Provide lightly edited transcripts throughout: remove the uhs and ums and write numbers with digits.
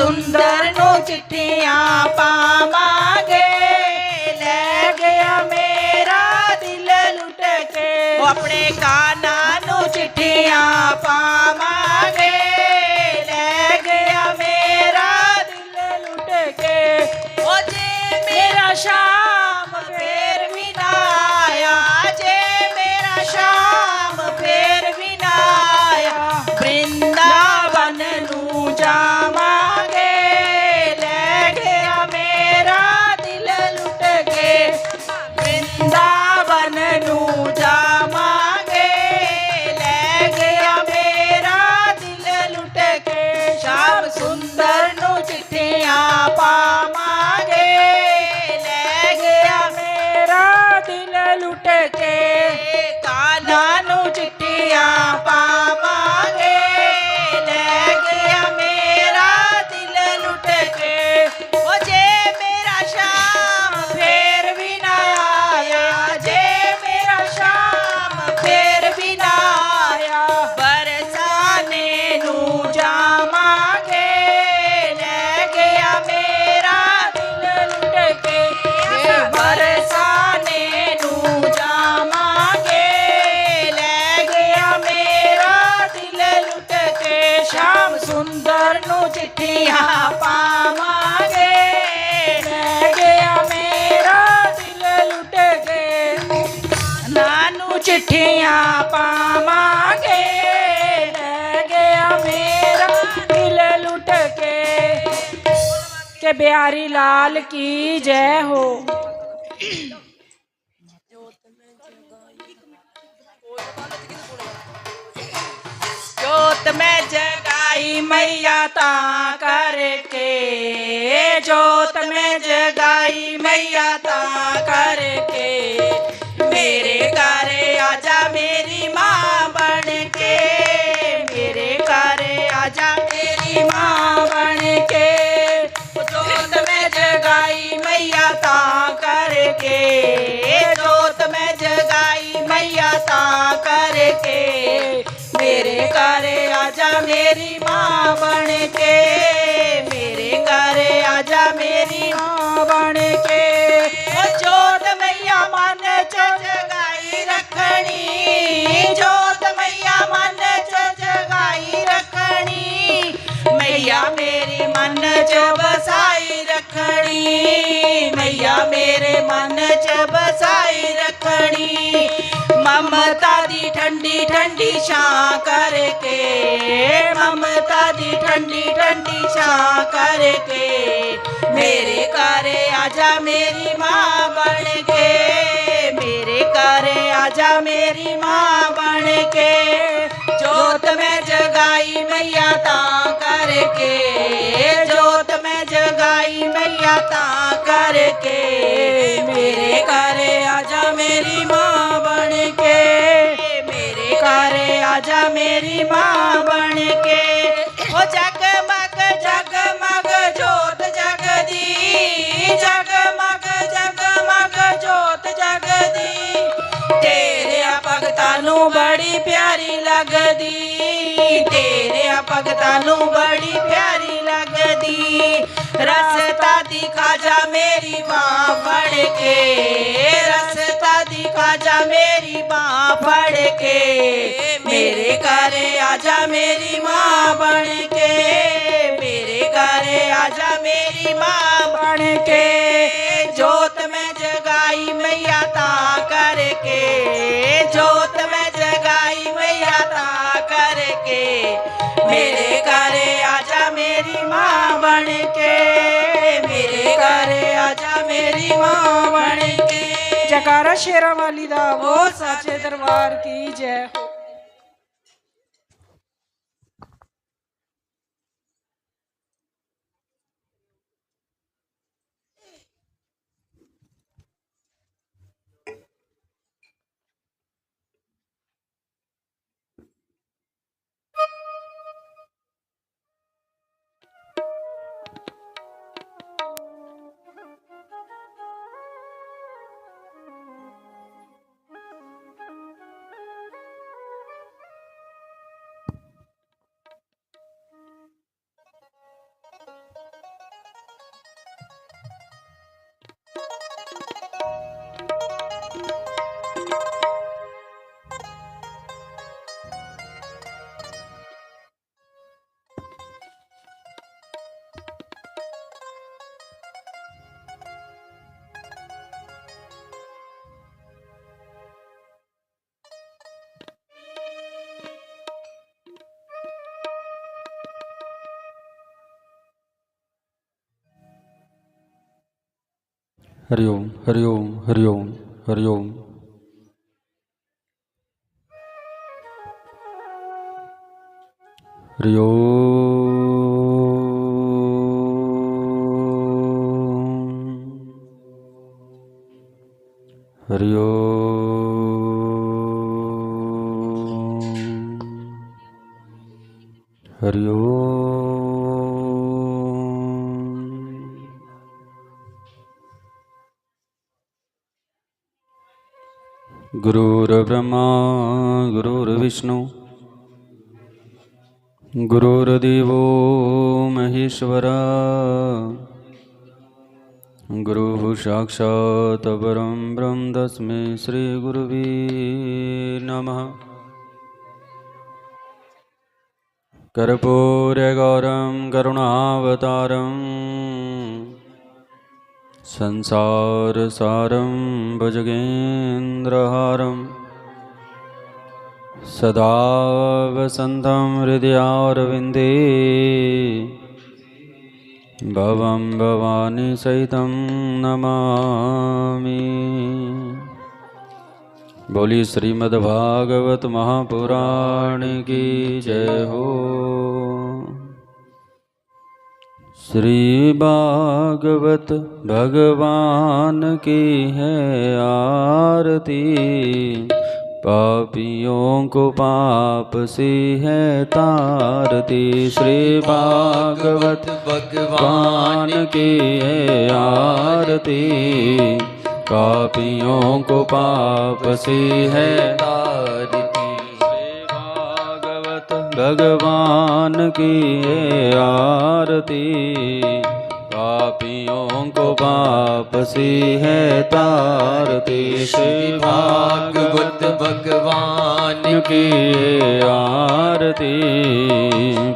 सुंदर नू चिट्ठियां पावांगे, ले गया मेरा दिल लुट के। वो अपने काना नू चिट्ठियां पावांगे, ले गया मेरा दिल लुट के। ओ जे मेरा शाम फेर भी ना आया, जे मेरा शाम फेर भी ना आया, वृंदावन नू जावांगे, ले गया मेरा दिल लुट के। वृंदावन नू जावांगे, ले गया मेरा दिल लुट के। श्याम सुंदर नू चिट्ठियां पावांगे, ले गया मेरा दिल लुट के। कान्हा नू चिट्ठियां पावांगे, ले गया मेरा दिल लुट के। ओ जे मेरा शाम फेर भी ना आया, जे मेरा शाम फेर भी ना आया, बरसाने नू जावांगे, ले गया मेरा दिल लुट के। बरसाने नू जावांगे, ले गया मेरा दिल लुट के। श्याम सुंदर नू चिट्ठियां पावांगे, ले गया मेरा दिल लुट के। नानू चिट्ठियां पावांगे, ले गया मेरा दिल लुट के। बिहारी लाल की जय हो। जोत में जगाई मैया ता करके, जोत में जगाई मैया ता करके। मेरे घर आजा मेरी माँ बन के, मेरे घर आजा मेरी माँ बन के। जोत में जगाई मैया ता करके, जोत में जगाई मैया ता करके। मेरे घर आजा मेरी माँ बन के, मेरे घर आजा मेरी माँ बन के। जोत मैया मन च जगाई रखनी, जोत मैया मन च जगाई रखनी। मैया मेरी मन च बसाई रखनी, मैया मेरे मन च बसाई रखनी। ममता दी ठंडी ठंडी छां करके, ममता दी ठंडी ठंडी छां करके। मेरे घर आजा मेरी माँ बन के, मेरे घर आजा मेरी माँ बन के। जोत में जगाई मैया ता करके, जोत में जगाई मैया ता करके। मेरे घर आजा मेरी माँ बन के, मेरे घर आजा मेरी माँ बन के। ओ जगमग जगमग जोत जगदी, जगमग जगमग जोत जगदी। तेरे भगतां नू बड़ी प्यारी लगदी, तेरे भगतां नू बड़ी प्यारी लगदी। रस्ता दिखा जा मेरी माँ फड़ के, रस्ता दिखा जा मेरी माँ फड़ के। मेरे घर आजा मेरी माँ बन के, मेरे घर आजा मेरी माँ बन के। जोत में जगाई मैया ता करके, जोत में जगाई मैया ता करके। मेरे घर आजा मेरी माँ बन के, मेरे घर आजा मेरी माँ बन के। जयकारा शेरा वाली दा वो साचे दरबार की जय हो। हरि ओम हरि ओम हरि ओम हरि ओम। हरि ओम हरि ओम हरि ओम। गुरुर्ब्रह्मा गुरुर्विष्णु गुरुर्देवो महेश्वरा गुरुः साक्षात् परं ब्रह्म तस्मै श्रीगुरुवे नमः। कर्पूरगौरं करुणावतारं संसारसारं भुजगेन्द्रहारं सदा वसन्तं हृदयारविन्दे भवं भवानी सहितं नमामि। बोली श्रीमद्भागवत महापुराण की जय हो। श्री भागवत भगवान की है आरती, पापियों को पाप से है तारती। श्री भागवत भगवान की है आरती, पापियों को पाप से है तारती। श्री भागवत भगवान की है आरती, पापियों को पाप से है तारती। श्री भागवत भगवान की आरती,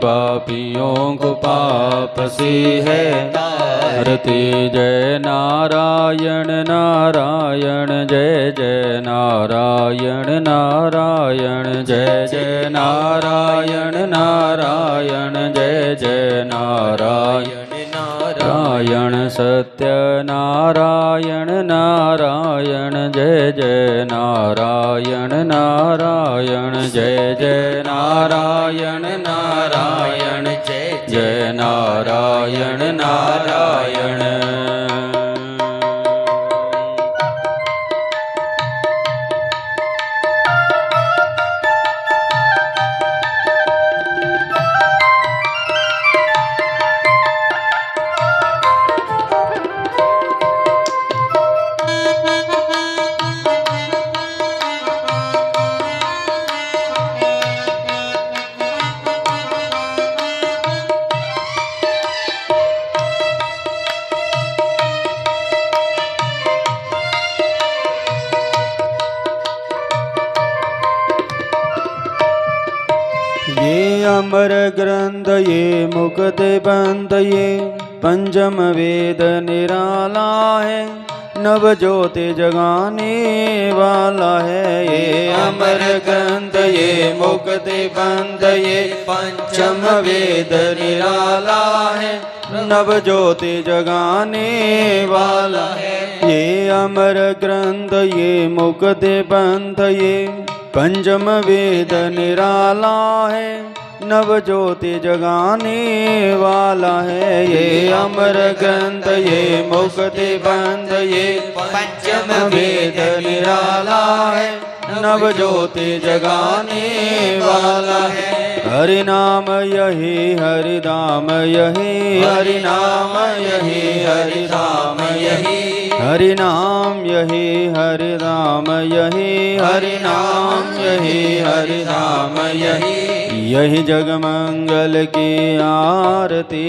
पापियों को पाप से है तारती। जय नारायण नारायण जय जय नारायण नारायण जय जय नारायण नारायण जय जय नारायण नारायण सत्य नारायण नारायण जय जय नारायण नारायण जय जय नारायण नारायण जय जय नारायण नारायण। अमर ग्रंथ ये मुक्त बंध ये पंचम वेद निराला है, नव ज्योति जगाने वाला है। ये अमर ग्रंथ ये मुक्त बंध ये पंचम वेद निराला है, नव ज्योति जगाने वाला है। ये अमर ग्रंथ ये मुक्त बंध ये पंचम वेद निराला है, नव ज्योति जगाने वाला है। ये अमर ग्रंथ ये मुक्ति बंध ये पंचम वेद निराला है, नव ज्योति जगाने वाला है। हरि नाम यही हरि धाम यही, हरि नाम यही हरि धाम यही, हरि नाम यही हरि धाम यही, हरि नाम यही हरि धाम यही। यही जगमंगल की आरती,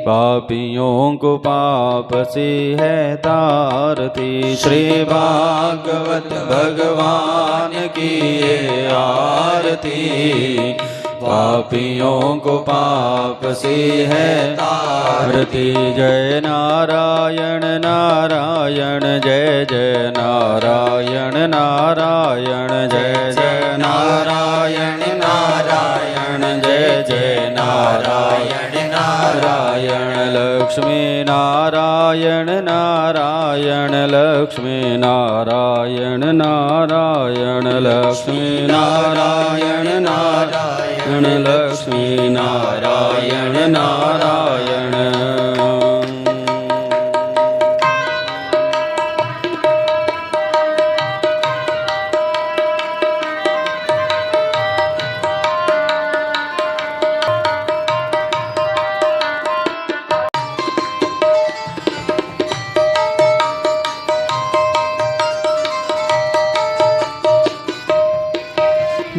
पापियों को पाप से है तारती। श्री भागवत भगवान की ये आरती, पापियों को पाप से है तारती। जय नारायण नारायण जय जय नारायण नारायण जय जय नारायण नारायण जय जय नारायण नारायण। लक्ष्मी नारायण नारायण लक्ष्मी नारायण नारायण लक्ष्मी नारायण नारायण लक्ष्मी नारायण नारायण।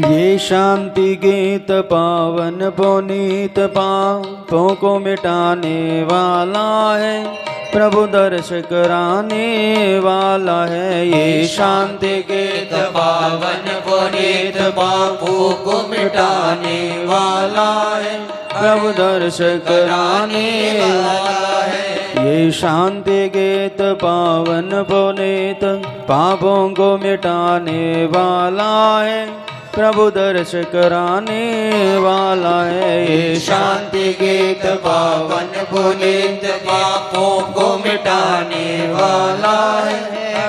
ये शांति गीत पावन पुनीत पापों को मिटाने वाला है, प्रभु दर्श कराने वाला है। ये शांति गीत पावन पुनीत पापों को मिटाने वाला है, प्रभु दर्श कराने वाला है। ये शांति गीत पावन पुनीत पापों को मिटाने वाला है, प्रभु दर्श कराने वाला है। ये शांति गीत पावन पुनीत पापों को मिटाने वाला है,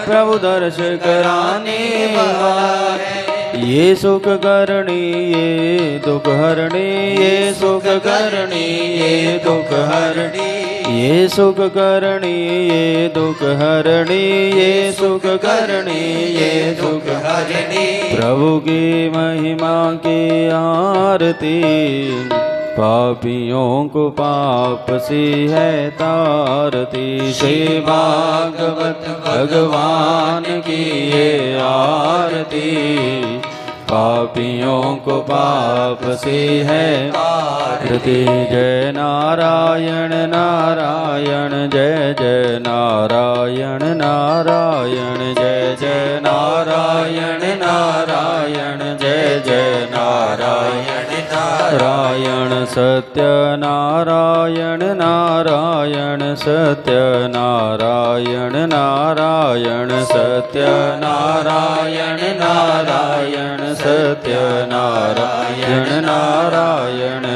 प्रभु दर्श कराने वाला है। ये सुख करणी ये दुख हरणी, ये सुख करणी ये दुख हरणी, ये सुख करणी ये दुख हरणी, ये सुख करणी ये दुख हरणी। प्रभु की महिमा की आरती, पापियों को पाप सी है तारती। श्री भागवत भगवान की ये आरती, पापियों को पाप सी है तारती। जय नारायण नारायण जय जय नारायण नारायण जय जय नारायण नारायण जय जय नारायण नारायण। सत्य नारायण नारायण सत्य नारायण नारायण सत्य नारायण नारायण सत्य नारायण नारायण।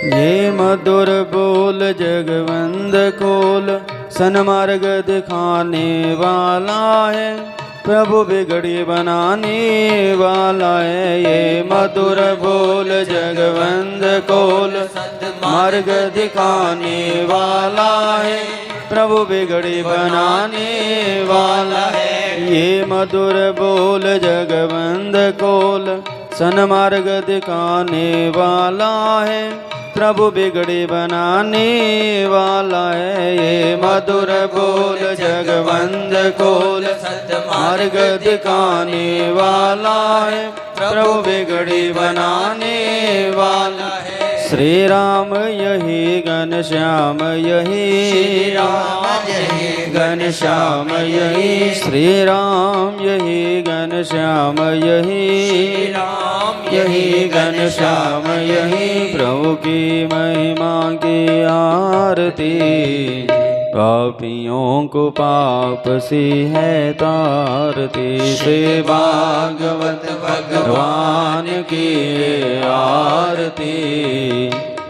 ये मधुर बोल जगवंद खोल, सन्मार्ग दिखाने वाला है, प्रभु बिगड़ी बनाने वाला है। ये मधुर बोल जगवंद खोल, मार्ग दिखाने वाला है, प्रभु बिगड़ी बनाने वाला है। ये मधुर बोल जगवंद खोल, सन्मार्ग दिखाने वाला है, प्रभु बिगड़ी बनाने वाला है। ये मधुर बोल जगवंद खोल, सन्मार्ग दिखाने वाला है, प्रभु बिगड़ी बनाने वाला है। श्री राम यही घनश्याम यही राम यही घनश्याम यही, श्री राम यही घनश्याम यही राम यही घनश्याम यही। प्रभु की महिमा की आरती, पापियों को पाप सी है तारती। श्री भागवत भगवान की आरती,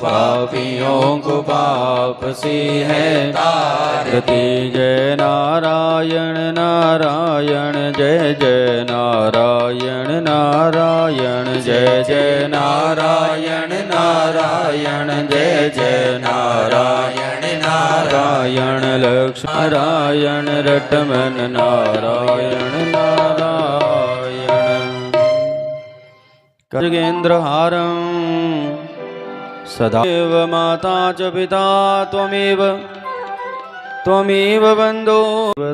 पापियों को पाप सी है तारती। जय नारायण नारायण जय जय नारायण नारायण जय जय नारायण नारायण जय जय नारायण नारायण। लक्ष्मी नारायण रटमन नारायण नारायण। खड्गेन्द्र हारं सदैव माता च पिता त्वमेव त्वमेव बन्धो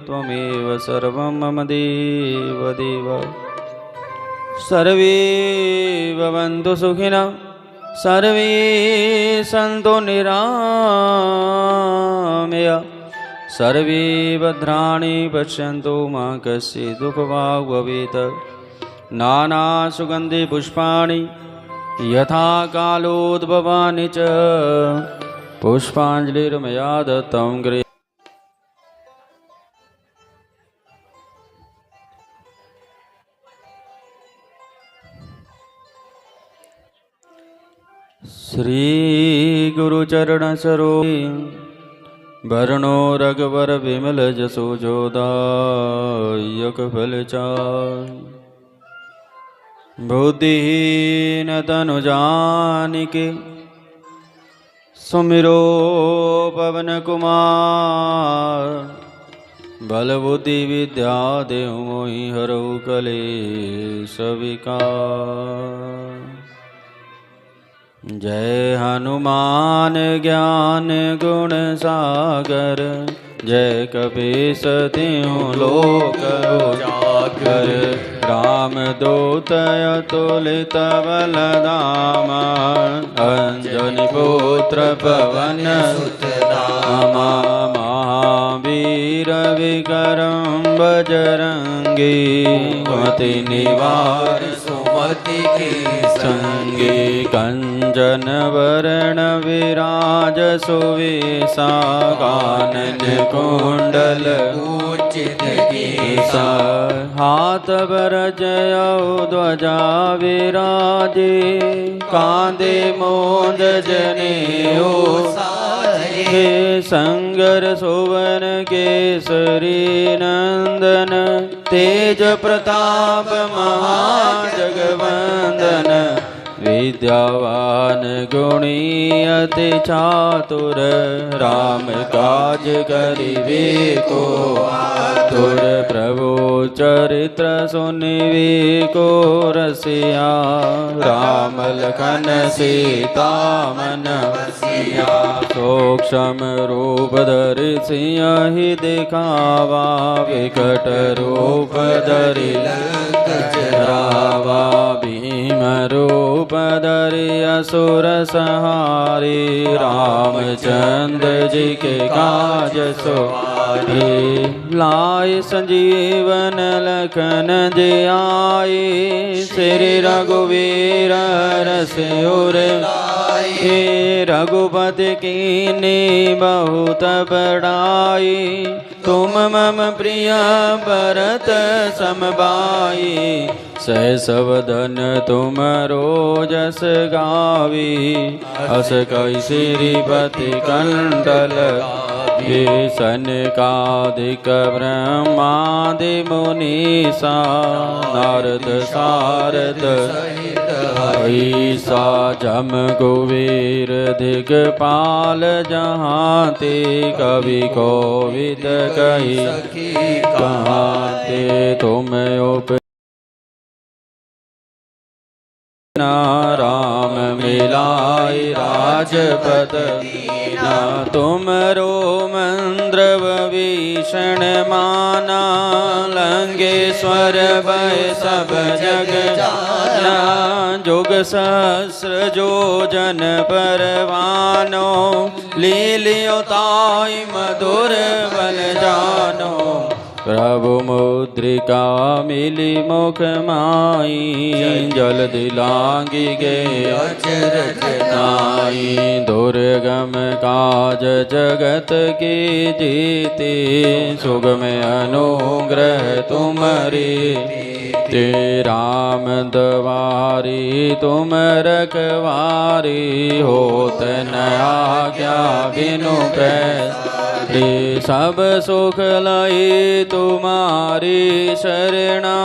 त्वमेव सर्वं मम देव देव। सर्वे भवन्तु सुखिनः सर्वे सन्तु निरामया सर्वे भद्राणि पश्यन्तु मा कश्चित् दुःखभाग् भवेत्। नानासुगन्धिपुष्पाणि यथा कालोद्भवानि च पुष्पाञ्जलिर्मया दत्तं गृहे। श्री गुरुचरण सरोज वर्णो रघुवर विमल जसो जोदायक फलचारि। बुद्धिहीन तनु जानिके सुमिरो पवन कुमार। बल बुद्धि विद्या देहु मोहि हरौ कलेश विकार। जय हनुमान ज्ञान गुण सागर जय कपीस तिहुँ लोक उजागर। रामदूत अतुलित बल धामा अंजनी पुत्र पवन सुत नामा। महावीर विक्रम बजरंगी मति निवार सुमति के संगी। कंचन वरण विराज सुवेशा कानन कुंडल उचित केसा। हाथ वरज ध्वजा विराजे कांधे मोद जनेऊ साजे। संगर सुवन केसरी नंदन तेज प्रताप महाजगवंदन। विद्यावान गुणी अति चातुर राम काज करिबे को आतुर। प्रभु चरित्र सुनिबे को रसिया राम लखन सीता मन बसिया। सूक्ष्म रूप धरि सिंहि दिखावा विकट रूप धरि लंक जरावा। भीम रूप धरि असुर संहारे रामचंद्र जी के काज सवारे। लाए संजीवन लखन जी आए श्री रघुवीर रस उर लाए। रघुपति कीन्ही बहुत बड़ाई तुम मम प्रिय भरत सम भाई। सहस वदन तुम जस गावी अस कई श्रीपति कंठल। सनकादिक ब्रह्मादि मुनीसा नारद सारद ईसा। जम कुबेर दिगपाल जहाँ ते कवि कोविद कही कहाते। तुम उप राम मिलाई राजपद दीना। तुमरो मंद्र भीषण माना लंगेश्वर भय सब जग जाना। जुग सहस्र जो जन परवानो लीलियो ताई मधुर बल जानो। प्रभु मुद्रिका मिली मुख माई जल्दी लांगी गे अचरज नाई। दुर्गम काज जगत की जीती सुगम अनुग्रह तुम्हारी। ते राम दवारी तुम रखवारी होत न आज्ञा बिनु पैसारी। सब सुख लई तुम्हारी शरणा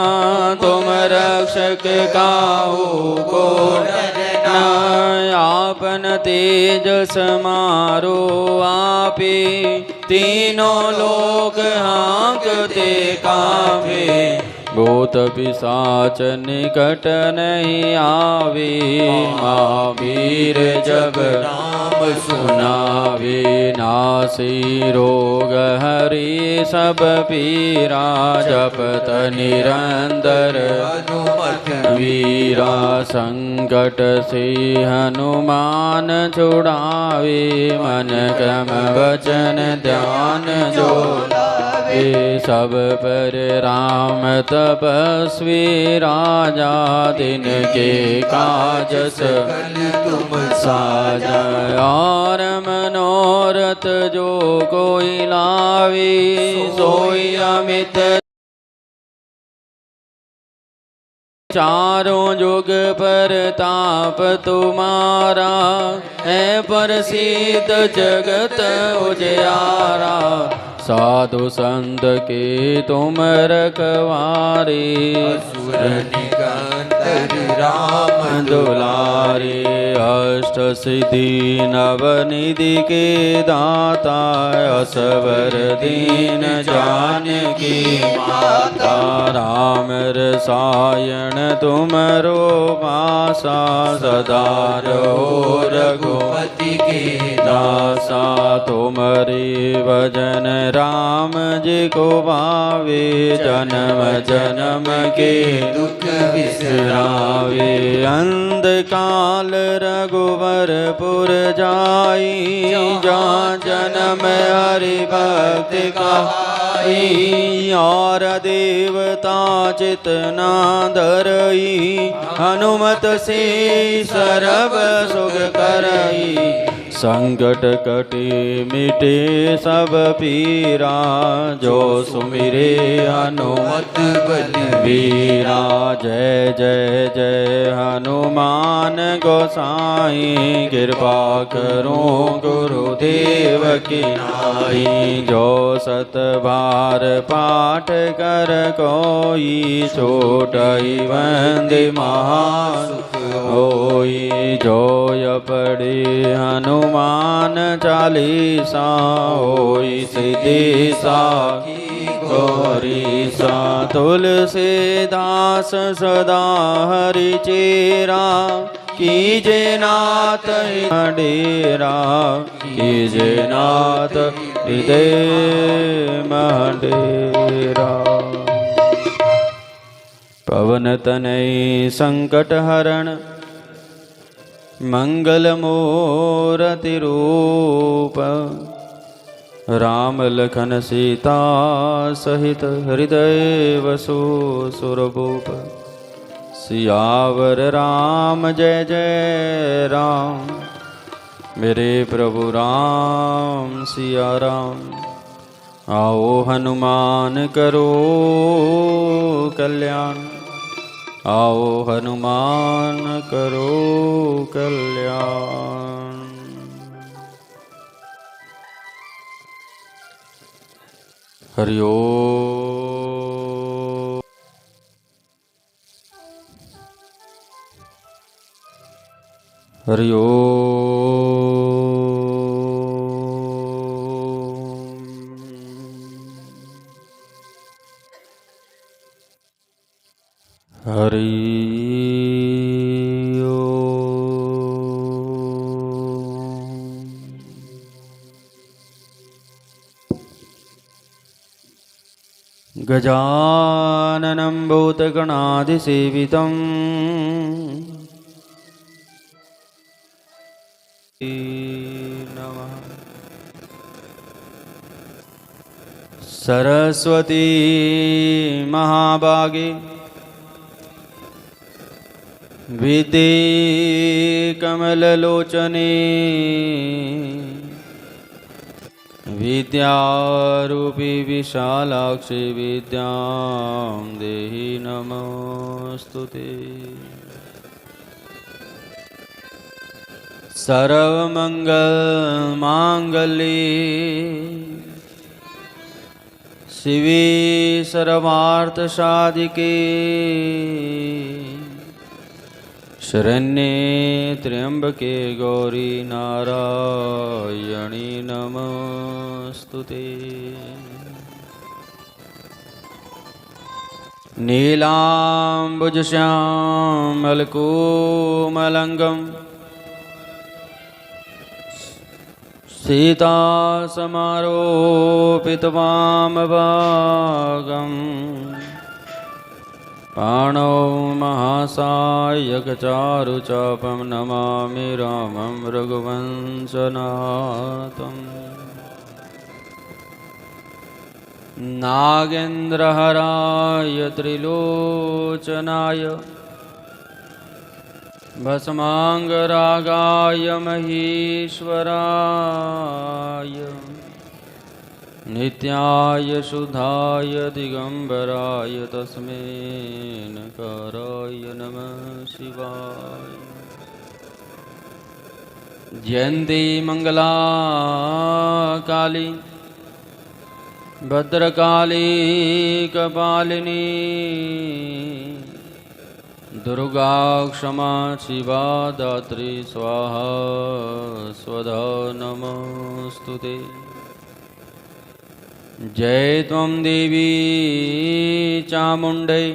तुम रक्षक काहू को डरना। आपन तेज समारो आपे तीनों लोक हाँकते कांपे। भूत पिशाच निकट नहीं आवे, महावीर जब नाम सुनावे, नासी रोग हरि सब पीरा, जपत निरंतर हनुमत वीरा, संकट से हनुमान छुड़ावे, मन क्रम वचन ध्यान जो लावे, सब पर राम तपस्वी राजा, दिन के काज सकल तुम साजा, और मनोरथ जो कोई लावे, सोई अमित चारों जुग पर ताप तुम्हारा, है प्रसिद्ध जगत उजियारा, साधु संत के तुम रखवारे, असुर निकंदन राम दुलारे, अष्ट सिद्धि नवनिधि के दाता, असवर दीन जानकी माता, राम रसायन तुमरो पासा, सदा रहो रघुपति के दासा, तुमरे भजन राम जी को भावे, जन्म जन्म के दुख बिसरावे, अंधकाल रघुवरपुर जाई, जहाँ जन्म हरि भक्ति कहाई, और देवता चित न धरई, हनुमत से सर्व सुख करई, संकट कटे मिटे सब पीरा, जो सुमिरे हनुमत बलवीरा, जय जय जय हनुमान गोसाई, कृपा करो गुरुदेव की नाई, जो सत बार पाठ कर कोई, छोटई वंदे महासुख होई, जो य पढ़े हनुमान चालीसा, होई सिद्धि साखी गौरी सा, तुलसीदास सदा हरि चेरा, कीजे नाथ डेरा, कीजे नाथ हृदय डेरा, पवन तनय संकट हरण, मंगल मूर्ति रूप, राम लखन सीता सहित हृदय वसु सुरभूप, सियावर राम जय जय राम, मेरे प्रभु राम सिया राम, आओ हनुमान करो कल्याण, आओ हनुमान करो कल्याण। हरि ओम। हरि ओम। हरि गजाननं भूतगणाधिसेवितं नमः। सरस्वती महाभागे विद्ये कमललोचने विद्यारूपी विशालाक्षी विद्यां देहि नमोस्तुते। सर्वमंगलमांगल्ये शिवे सर्वार्थसाधिके शरण्ये त्र्यंबके गौरी नारायणी नमोस्तुते। नीलाम्बुजश्यामलकोमलङ्गं सीतासमारोपितवामभागम् पाणौ महासायकचारुचापं नमामि रामं रघुवंशनाथम् नागेन्द्रहराय त्रिलोचनाय भस्माङ्गरागाय महेश्वराय नित्याय शुद्धाय दिगंबराय तस्मै नकाराय नमः शिवाय। जयन्ती मंगला काली भद्रकाली कपालिनी दुर्गा क्षमा शिवा दात्री स्वाहा स्वधा नमोस्तुते। जय त्वं देवी चामुण्डै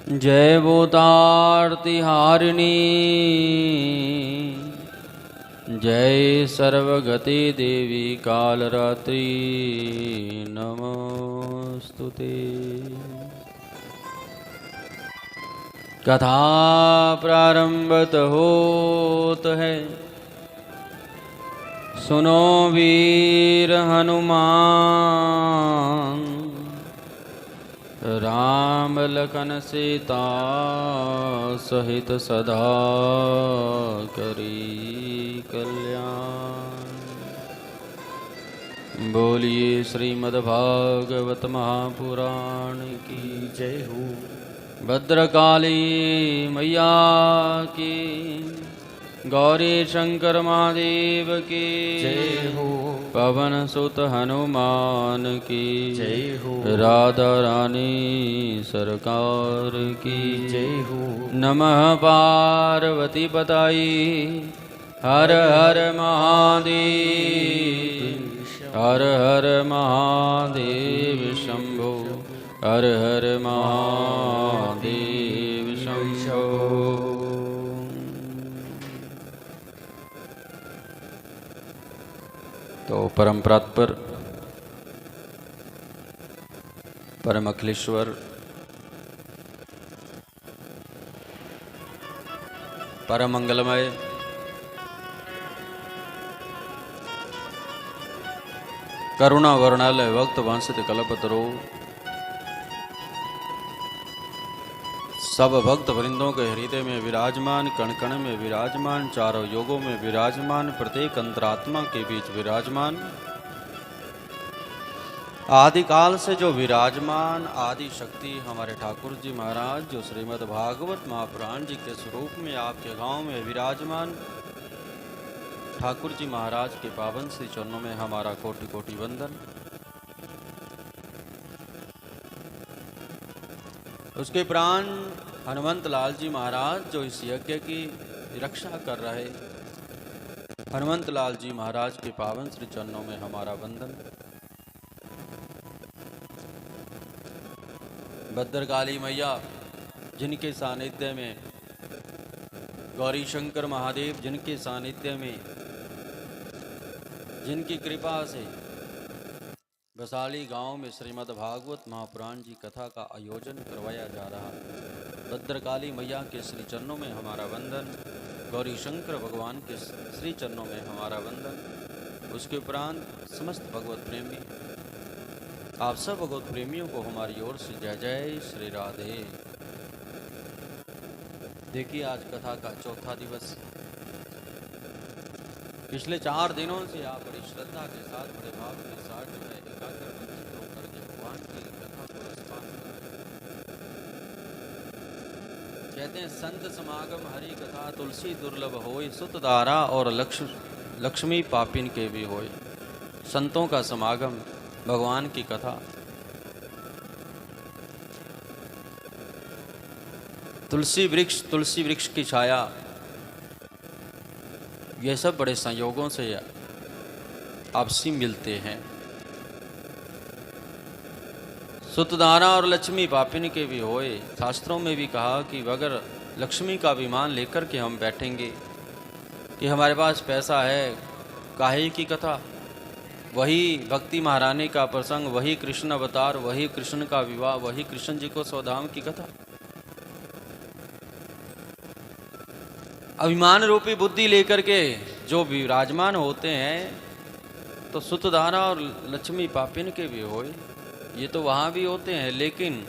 जय भूतार्तिहारिणी जय सर्वगति देवी कालरात्रि नमोस्तुते। कथा प्रारंभत होत है सुनो वीर हनुमान राम लखन सीता सहित सदा करी कल्याण। बोलिए श्रीमद्भागवत महापुराण की जय हो। भद्रकाली मैया की, गौरी शंकर महादेव की जय हो। पवन सुत हनुमान की जय हो। राधा रानी सरकार की जय हो। नमः पार्वती पताई हर हर महादेव हर हर महादेव शंभो हर हर महादेव शंभो। तो परम प्रातपर परम अखिलेश्वर परम मंगलमय करुणा वर्णालय भक्त वंशित कल्पतरो सब भक्त वृंदों के हृदय में विराजमान, कण कण में विराजमान, चारों योगों में विराजमान, प्रत्येक अंतरात्मा के बीच विराजमान, आदि काल से जो विराजमान आदि शक्ति हमारे ठाकुर जी महाराज जो श्रीमद् भागवत महापुराण जी के स्वरूप में आपके गांव में विराजमान, ठाकुर जी महाराज के पावन श्री चरणों में हमारा कोटि कोटि वंदन। उसके प्राण हनुमंत लाल जी महाराज जो इस यज्ञ की रक्षा कर रहे, हनुमंत लाल जी महाराज के पावन श्री चरणों में हमारा वंदन। भद्रकाली मैया जिनके सानिध्य में, गौरी शंकर महादेव जिनके सानिध्य में, जिनकी कृपा से बसाली गांव में श्रीमद् भागवत महापुराण जी कथा का आयोजन करवाया जा रहा। भद्रकाली मैया के श्री चरणों में हमारा वंदन, गौरी शंकर भगवान के श्री चरणों में हमारा वंदन। उसके उपरांत समस्त भगवत प्रेमी, आप सब भगवत प्रेमियों को हमारी ओर से जय जय श्री राधे। देखिए आज कथा का चौथा दिवस। पिछले 4 दिनों से आप बड़ी श्रद्धा के साथ, बड़े भाव के साथ जो है एकाग्र चित्त होकर के भगवान की कथा को रसपान कर रहे हैं। कहते हैं संत समागम हरि कथा तुलसी दुर्लभ होय, सुत दारा और लक्ष्मी पापिन के भी होय। संतों का समागम, भगवान की कथा, तुलसी वृक्ष की छाया, ये सब बड़े संयोगों से आपसी मिलते हैं। सुतदारा और लक्ष्मी पापिन के भी होए। शास्त्रों में भी कहा कि अगर लक्ष्मी का अभिमान लेकर के हम बैठेंगे कि हमारे पास पैसा है, काहे की कथा, वही भक्ति महारानी का प्रसंग, वही कृष्ण अवतार, वही कृष्ण का विवाह, वही कृष्ण जी को स्वधाम की कथा। अभिमान रूपी बुद्धि लेकर के जो विराजमान होते हैं, तो सुतधारा और लक्ष्मी पापिन के भी होए, ये तो वहाँ भी होते हैं, लेकिन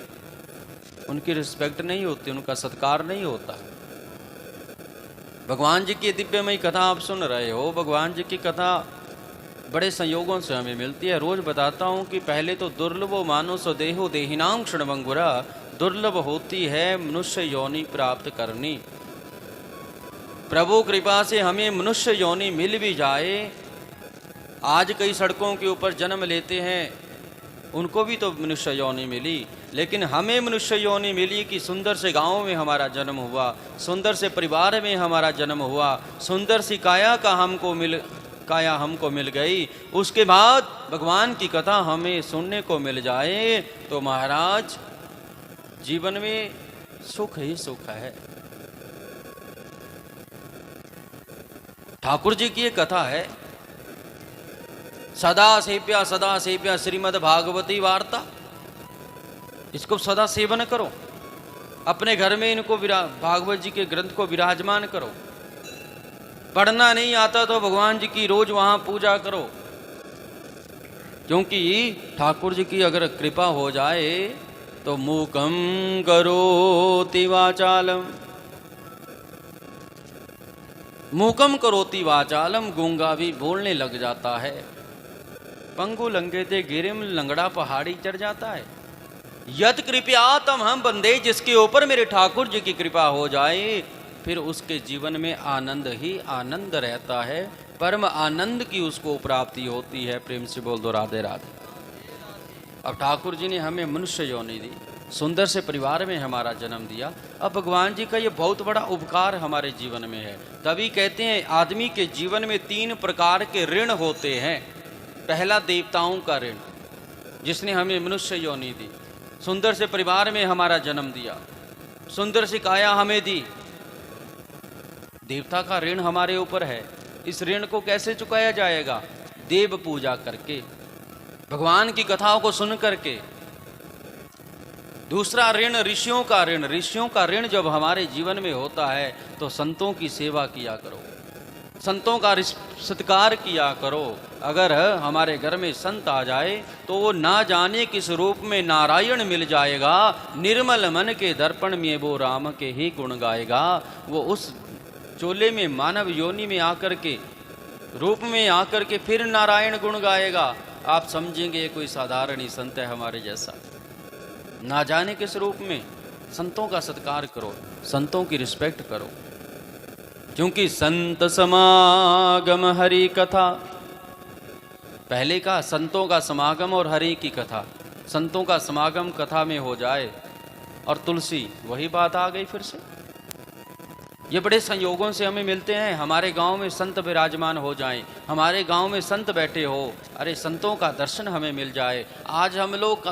उनकी रिस्पेक्ट नहीं होती, उनका सत्कार नहीं होता। भगवान जी की दिव्यमयी कथा आप सुन रहे हो। भगवान जी की कथा बड़े संयोगों से हमें मिलती है। रोज बताता हूँ कि पहले तो दुर्लभो मानुष देहो देहिनां क्षणभंगुरा, दुर्लभ होती है मनुष्य योनि प्राप्त करनी। प्रभु कृपा से हमें मनुष्य योनि मिल भी जाए। आज कई सड़कों के ऊपर जन्म लेते हैं, उनको भी तो मनुष्य योनि मिली, लेकिन हमें मनुष्य योनि मिली कि सुंदर से गांव में हमारा जन्म हुआ, सुंदर से परिवार में हमारा जन्म हुआ, सुंदर सी काया हमको मिल गई। उसके बाद भगवान की कथा हमें सुनने को मिल जाए तो महाराज जीवन में सुख ही सुख है। ठाकुर जी की ये कथा है, सदा सेव्या श्रीमद् भागवती वार्ता। इसको सदा सेवन करो, अपने घर में इनको भागवत जी के ग्रंथ को विराजमान करो। पढ़ना नहीं आता तो भगवान जी की रोज वहां पूजा करो, क्योंकि ठाकुर जी की अगर कृपा हो जाए तो मूकम करोति वाचालम, मूकम करोति वाचालम, गूंगा भी बोलने लग जाता है। पंगु लंगे ते गिरिम, लंगड़ा पहाड़ी चढ़ जाता है। यत कृपया तम हम बंदे, जिसके ऊपर मेरे ठाकुर जी की कृपा हो जाए फिर उसके जीवन में आनंद ही आनंद रहता है, परम आनंद की उसको प्राप्ति होती है। प्रेम से बोल दो राधे राधे। अब ठाकुर जी ने हमें मनुष्य योनि दी, सुंदर से परिवार में हमारा जन्म दिया। अब भगवान जी का ये बहुत बड़ा उपकार हमारे जीवन में है। तभी कहते हैं आदमी के जीवन में 3 प्रकार के ऋण होते हैं। पहला देवताओं का ऋण, जिसने हमें मनुष्य योनि दी, सुंदर से परिवार में हमारा जन्म दिया, सुंदर सी काया हमें दी। देवता का ऋण हमारे ऊपर है। इस ऋण को कैसे चुकाया जाएगा? देव पूजा करके, भगवान की कथाओं को सुन करके। दूसरा ऋण ऋषियों का ऋण। ऋषियों का ऋण जब हमारे जीवन में होता है तो संतों की सेवा किया करो, संतों का सत्कार किया करो। अगर हमारे घर में संत आ जाए तो वो ना जाने किस रूप में नारायण मिल जाएगा। निर्मल मन के दर्पण में वो राम के ही गुण गाएगा। वो उस चोले में मानव योनि में आकर के, रूप में आकर के फिर नारायण गुण गाएगा। आप समझेंगे कोई साधारण ही संत है हमारे जैसा। ना जाने किस रूप में। संतों का सत्कार करो, संतों की रिस्पेक्ट करो, क्योंकि संत समागम हरि कथा। पहले का संतों का समागम और हरि की कथा। संतों का समागम कथा में हो जाए और तुलसी, वही बात आ गई फिर से। ये बड़े संयोगों से हमें मिलते हैं। हमारे गांव में संत विराजमान हो जाएं, हमारे गांव में संत बैठे हो, अरे संतों का दर्शन हमें मिल जाए। आज हम लोग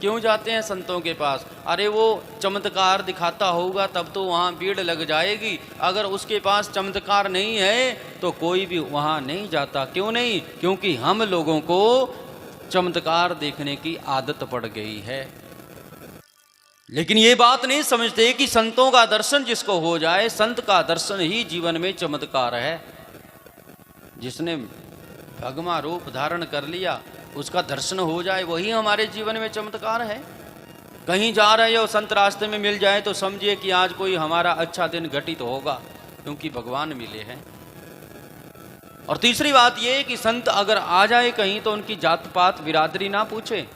क्यों जाते हैं संतों के पास? अरे वो चमत्कार दिखाता होगा तब तो वहाँ भीड़ लग जाएगी। अगर उसके पास चमत्कार नहीं है तो कोई भी वहाँ नहीं जाता। क्यों नहीं? क्योंकि हम लोगों को चमत्कार देखने की आदत पड़ गई है। लेकिन ये बात नहीं समझते कि संतों का दर्शन जिसको हो जाए, संत का दर्शन ही जीवन में चमत्कार है। जिसने भगवा रूप धारण कर लिया, उसका दर्शन हो जाए, वही हमारे जीवन में चमत्कार है। कहीं जा रहे हो, संत रास्ते में मिल जाए तो समझिए कि आज कोई हमारा अच्छा दिन घटित होगा, क्योंकि भगवान मिले हैं। और तीसरी बात यह है कि संत अगर आ जाए कहीं तो उनकी जात पात बिरादरी ना पूछे।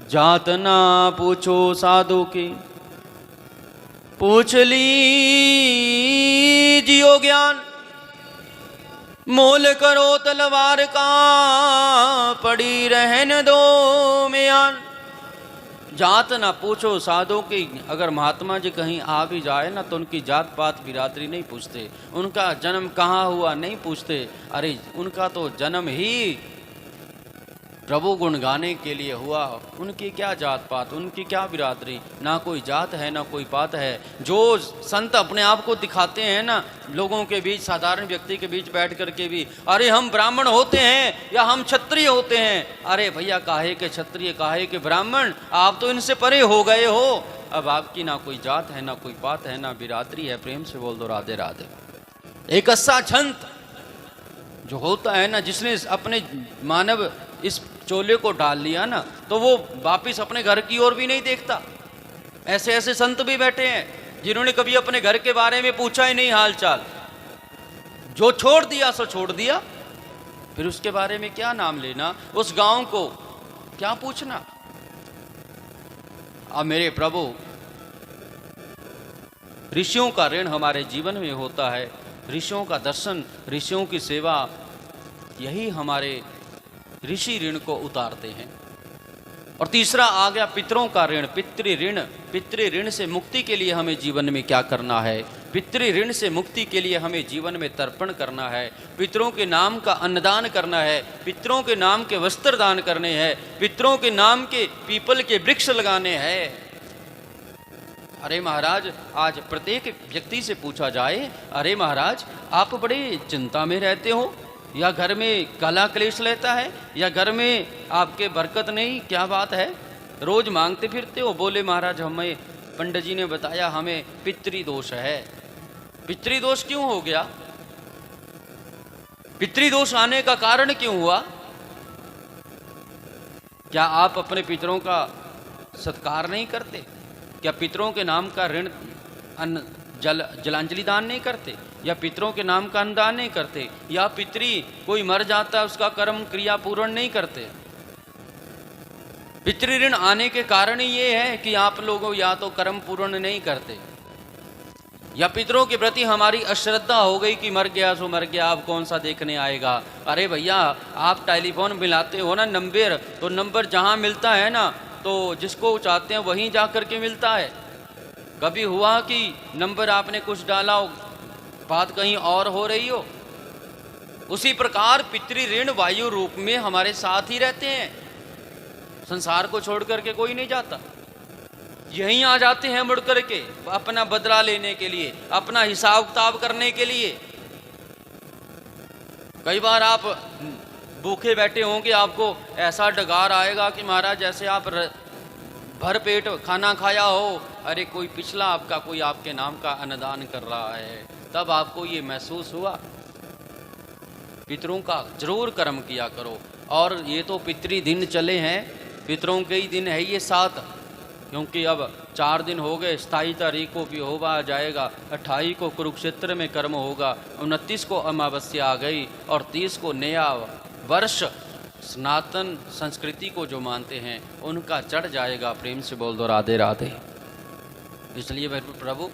जात ना पूछो साधु की, पूछ लीजियो ज्ञान। मोल करो तलवार का, पड़ी रहन दो म्यान। जात ना पूछो साधु की। अगर महात्मा जी कहीं आ भी जाए ना तो उनकी जात पात बिरादरी नहीं पूछते, उनका जन्म कहाँ हुआ नहीं पूछते। अरे उनका तो जन्म ही प्रभु गुण गाने के लिए हुआ। उनकी क्या जात पात, उनकी क्या बिरादरी, ना कोई जात है ना कोई पात है। जो संत अपने आप को दिखाते हैं ना लोगों के बीच, साधारण व्यक्ति के बीच बैठ करके भी, अरे हम ब्राह्मण होते हैं या हम क्षत्रिय होते हैं। अरे भैया काहे के क्षत्रिय, काहे के ब्राह्मण, आप तो इनसे परे हो गए हो। अब आपकी ना कोई जात है ना कोई पात है ना बिरादरी है। प्रेम से बोल दो राधे राधे। एक अस्सा संत जो होता है ना, जिसने अपने मानव इस चोले को डाल लिया ना, तो वो वापिस अपने घर की ओर भी नहीं देखता। ऐसे ऐसे संत भी बैठे हैं जिन्होंने कभी अपने घर के बारे में पूछा ही नहीं हाल चाल। जो छोड़ दिया सो छोड़ दिया, फिर उसके बारे में क्या नाम लेना, उस गांव को क्या पूछना। अब मेरे प्रभु, ऋषियों का ऋण हमारे जीवन में होता है। ऋषियों का दर्शन, ऋषियों की सेवा, यही हमारे ऋषि ऋण को उतारते हैं। और तीसरा आ गया पितरों का ऋण, पितृ ऋण। पितृ ऋण से मुक्ति के लिए हमें जीवन में क्या करना है? पितृ ऋण से मुक्ति के लिए हमें जीवन में तर्पण करना है, पितरों के नाम का अन्नदान करना है, पितरों के नाम के वस्त्र दान करने हैं, पितरों के नाम के पीपल के वृक्ष लगाने हैं। अरे महाराज, आज प्रत्येक व्यक्ति से पूछा जाए, अरे महाराज आप बड़े चिंता में रहते हो, या घर में काला क्लेश रहता है, या घर में आपके बरकत नहीं, क्या बात है, रोज मांगते फिरते हो? बोले महाराज हमें पंडित जी ने बताया हमें पितृदोष है। पितृदोष क्यों हो गया? पितृदोष आने का कारण क्यों हुआ? क्या आप अपने पितरों का सत्कार नहीं करते? क्या पितरों के नाम का ऋण जलांजलि दान नहीं करते? या पितरों के नाम का अन्नदान नहीं करते? या पितरी कोई मर जाता है उसका कर्म क्रिया पूर्ण नहीं करते? पितृ ऋण आने के कारण ये है कि आप लोगों या तो कर्म पूर्ण नहीं करते, या पितरों के प्रति हमारी अश्रद्धा हो गई कि मर गया सो मर गया, अब कौन सा देखने आएगा। अरे भैया आप टेलीफोन मिलाते हो ना नंबर, तो नंबर जहाँ मिलता है ना, तो जिसको चाहते हैं वहीं जा करके मिलता है। कभी हुआ कि नंबर आपने कुछ डाला हो, बात कहीं और हो रही हो? उसी प्रकार पितृ ऋण वायु रूप में हमारे साथ ही रहते हैं। संसार को छोड़ करके कोई नहीं जाता, यहीं आ जाते हैं मुड़ करके अपना बदला लेने के लिए, अपना हिसाब किताब करने के लिए। कई बार आप भूखे बैठे होंगे, आपको ऐसा डगार आएगा कि महाराज जैसे आप भर पेट खाना खाया हो, अरे कोई पिछला आपका कोई आपके नाम का अन्नदान कर रहा है, तब आपको ये महसूस हुआ। पितरों का जरूर कर्म किया करो। और ये तो पितृ दिन चले हैं, पितरों के ही दिन है ये 7, क्योंकि अब 4 दिन हो गए। 27 तारीख को भी होगा जाएगा, 28 को कुरुक्षेत्र में कर्म होगा, 29 को अमावस्या आ गई, और 30 को नया वर्ष सनातन संस्कृति को जो मानते हैं उनका चढ़ जाएगा। प्रेम से बोल दो राधे राधे। इसलिए प्रभु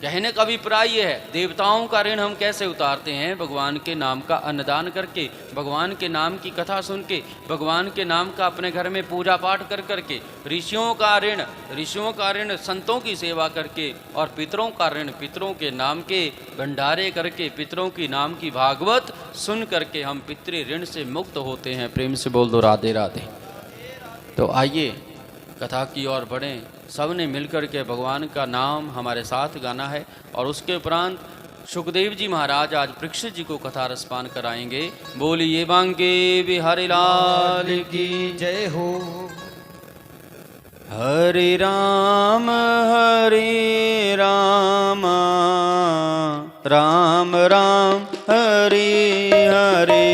कहने का अभिप्राय ये है, देवताओं का ऋण हम कैसे उतारते हैं? भगवान के नाम का अन्नदान करके, भगवान के नाम की कथा सुन के, भगवान के नाम का अपने घर में पूजा पाठ कर करके। ऋषियों का ऋण संतों की सेवा करके, और पितरों का ऋण पितरों के नाम के भंडारे करके, पितरों की नाम की भागवत सुन करके हम पितृ ऋण से मुक्त होते हैं। प्रेम से बोल दो राधे राधे। तो आइए कथा की ओर बढ़ें। सब ने मिलकर के भगवान का नाम हमारे साथ गाना है, और उसके उपरांत सुखदेव जी महाराज आज परीक्षित जी को कथा रसपान कराएंगे। बोलिए बांके बिहारी लाल की जय हो। हरे राम राम राम हरे हरे,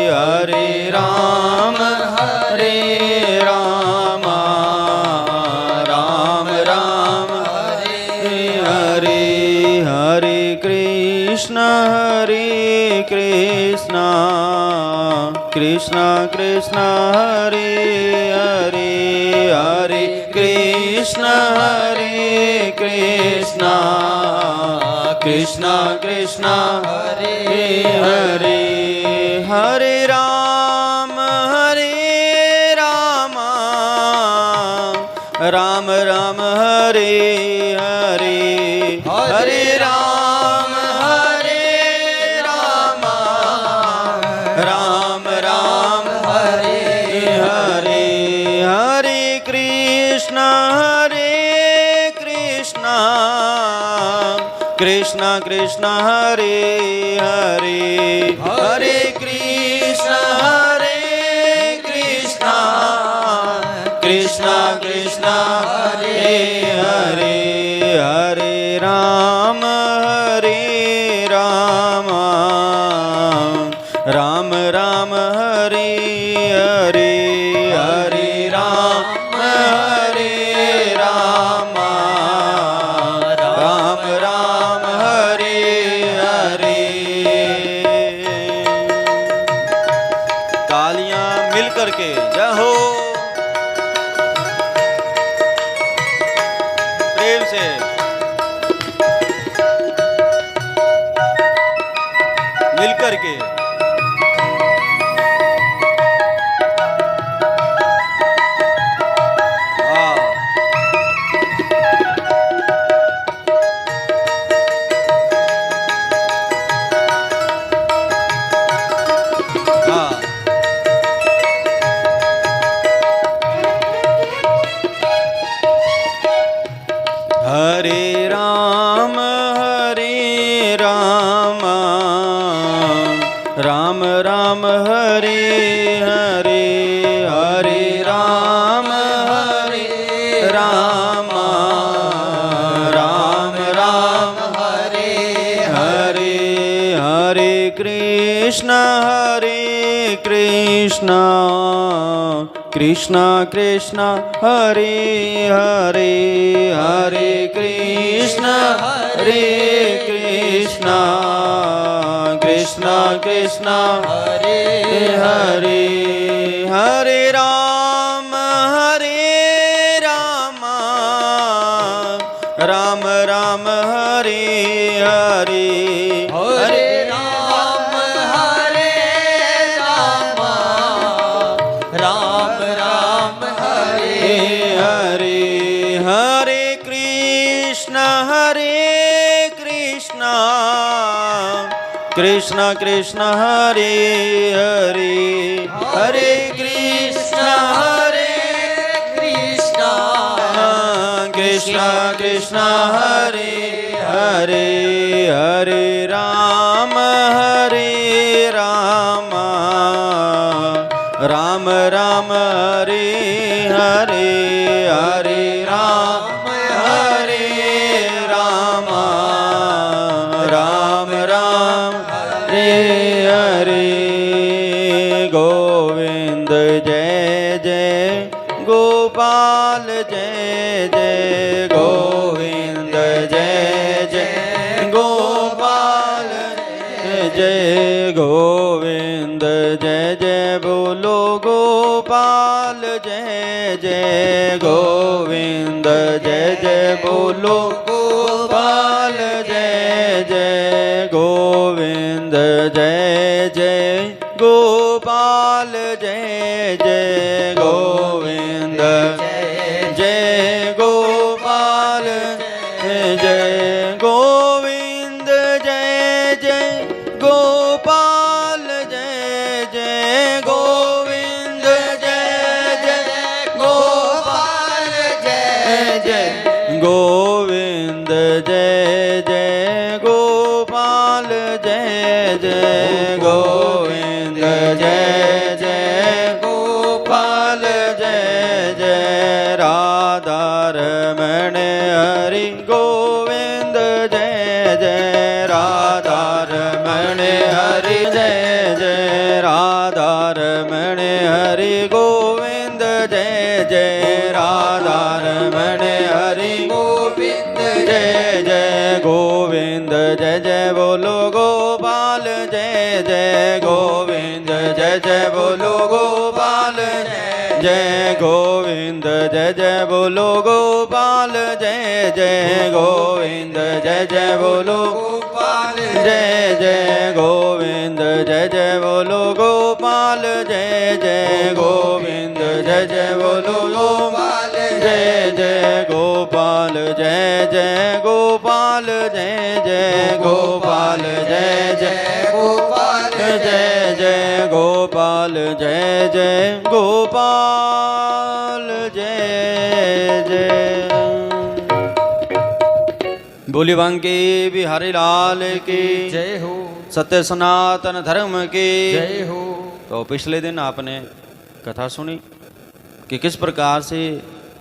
हरे राम हरे राम राम राम हरे हरे, हरे कृष्ण कृष्ण कृष्ण हरे हरे, हरे कृष्ण कृष्ण कृष्ण हरे हरे, हरे राम राम राम हरे हरे, हरे राम राम राम हरे कृष्णा कृष्णा हरे हरे हरे कृष्णा कृष्णा कृष्णा हरे हरे हरे राम राम राम हरे हरे हरे राम राम राम हरे हरे। तालियां मिल करके जय हो, प्रेम से मिल करके। हरे राम राम राम हरे हरे हरे राम राम राम हरे हरे हरे कृष्ण कृष्णा कृष्णा हरे हरे हरे कृष्ण कृष्णा कृष्णा हरे हरे हरे राम राम राम हरे हरे हरे राम राम हरे हरे हरे कृष्ण कृष्ण कृष्ण हरे हरे हरे कृष्ण कृष्ण कृष्ण हरे हरे हरे राम राम राम हरे हरे हरे राम राम राम हरे हरे गोविंद जय जय गोपाल जय जय गोविंद जय जय गोपाल जय जय गोविंद जय जय बोलो गोपाल जय जय गोविंद जय जय बोलो गोपाल जय जय गोविंद जय जय गोपाल जय जय गोविंद जय जय गोपाल जय जय गोविंद जय जय गोपाल जय जय गोविंद जय जय गोपाल जय जय गोविंद जय जय गोपाल जय जय गोविंद जय जय गोपाल जय जय राधा रमण हरि गोविंद जय जय राधा रमण हरि जय जय राधा रमण हरि गोविंद जय जय राधा रमण हरि गोविंद जय जय गोविंद जय जय बोलो गोपाल जय जय गोविंद जय जय बोलो गोपाल जय गोविंद जय जय बोलो गोपाल जय जय गोविंद जय जय बोलो गोपाल जय जय गोविंद जय जय बोलो गोपाल जय जय गोविंद जय जय बोलो गोपाल जय जय गोपाल जय जय गोपाल जय जय गोपाल जय जय गोपाल जय जय गोपाल जय जय गोपाल जय जय। बोली बंके बिहारी लाल की जय हो सत्य सनातन धर्म की जय हो। तो पिछले दिन आपने कथा सुनी कि किस प्रकार से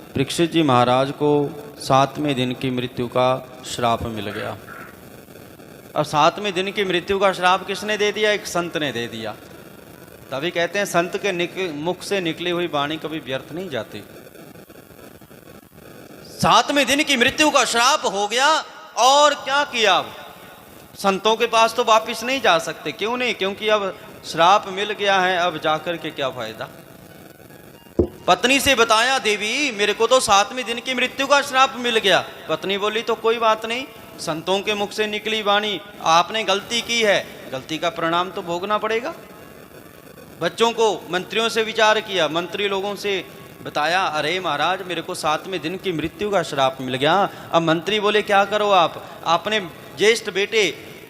परीक्षित जी महाराज को 7वें दिन की मृत्यु का श्राप मिल गया। अब 7वें दिन की मृत्यु का श्राप किसने दे दिया? एक संत ने दे दिया। तभी कहते हैं संत के मुख से निकली हुई वाणी कभी व्यर्थ नहीं जाती। 7वें दिन की मृत्यु का श्राप हो गया और क्या किया? अब संतों के पास तो वापिस नहीं जा सकते। क्यों नहीं? क्योंकि अब श्राप मिल गया है, अब जाकर के क्या फायदा। पत्नी से बताया, देवी मेरे को तो 7वें दिन की मृत्यु का श्राप मिल गया। पत्नी बोली तो कोई बात नहीं, संतों के मुख से निकली वाणी, आपने गलती की है, गलती का परिणाम तो भोगना पड़ेगा। बच्चों को मंत्रियों से विचार किया, मंत्री लोगों से बताया, अरे महाराज मेरे को 7वें दिन की मृत्यु का श्राप मिल गया। अब मंत्री बोले क्या करो आप, अपने ज्येष्ठ बेटे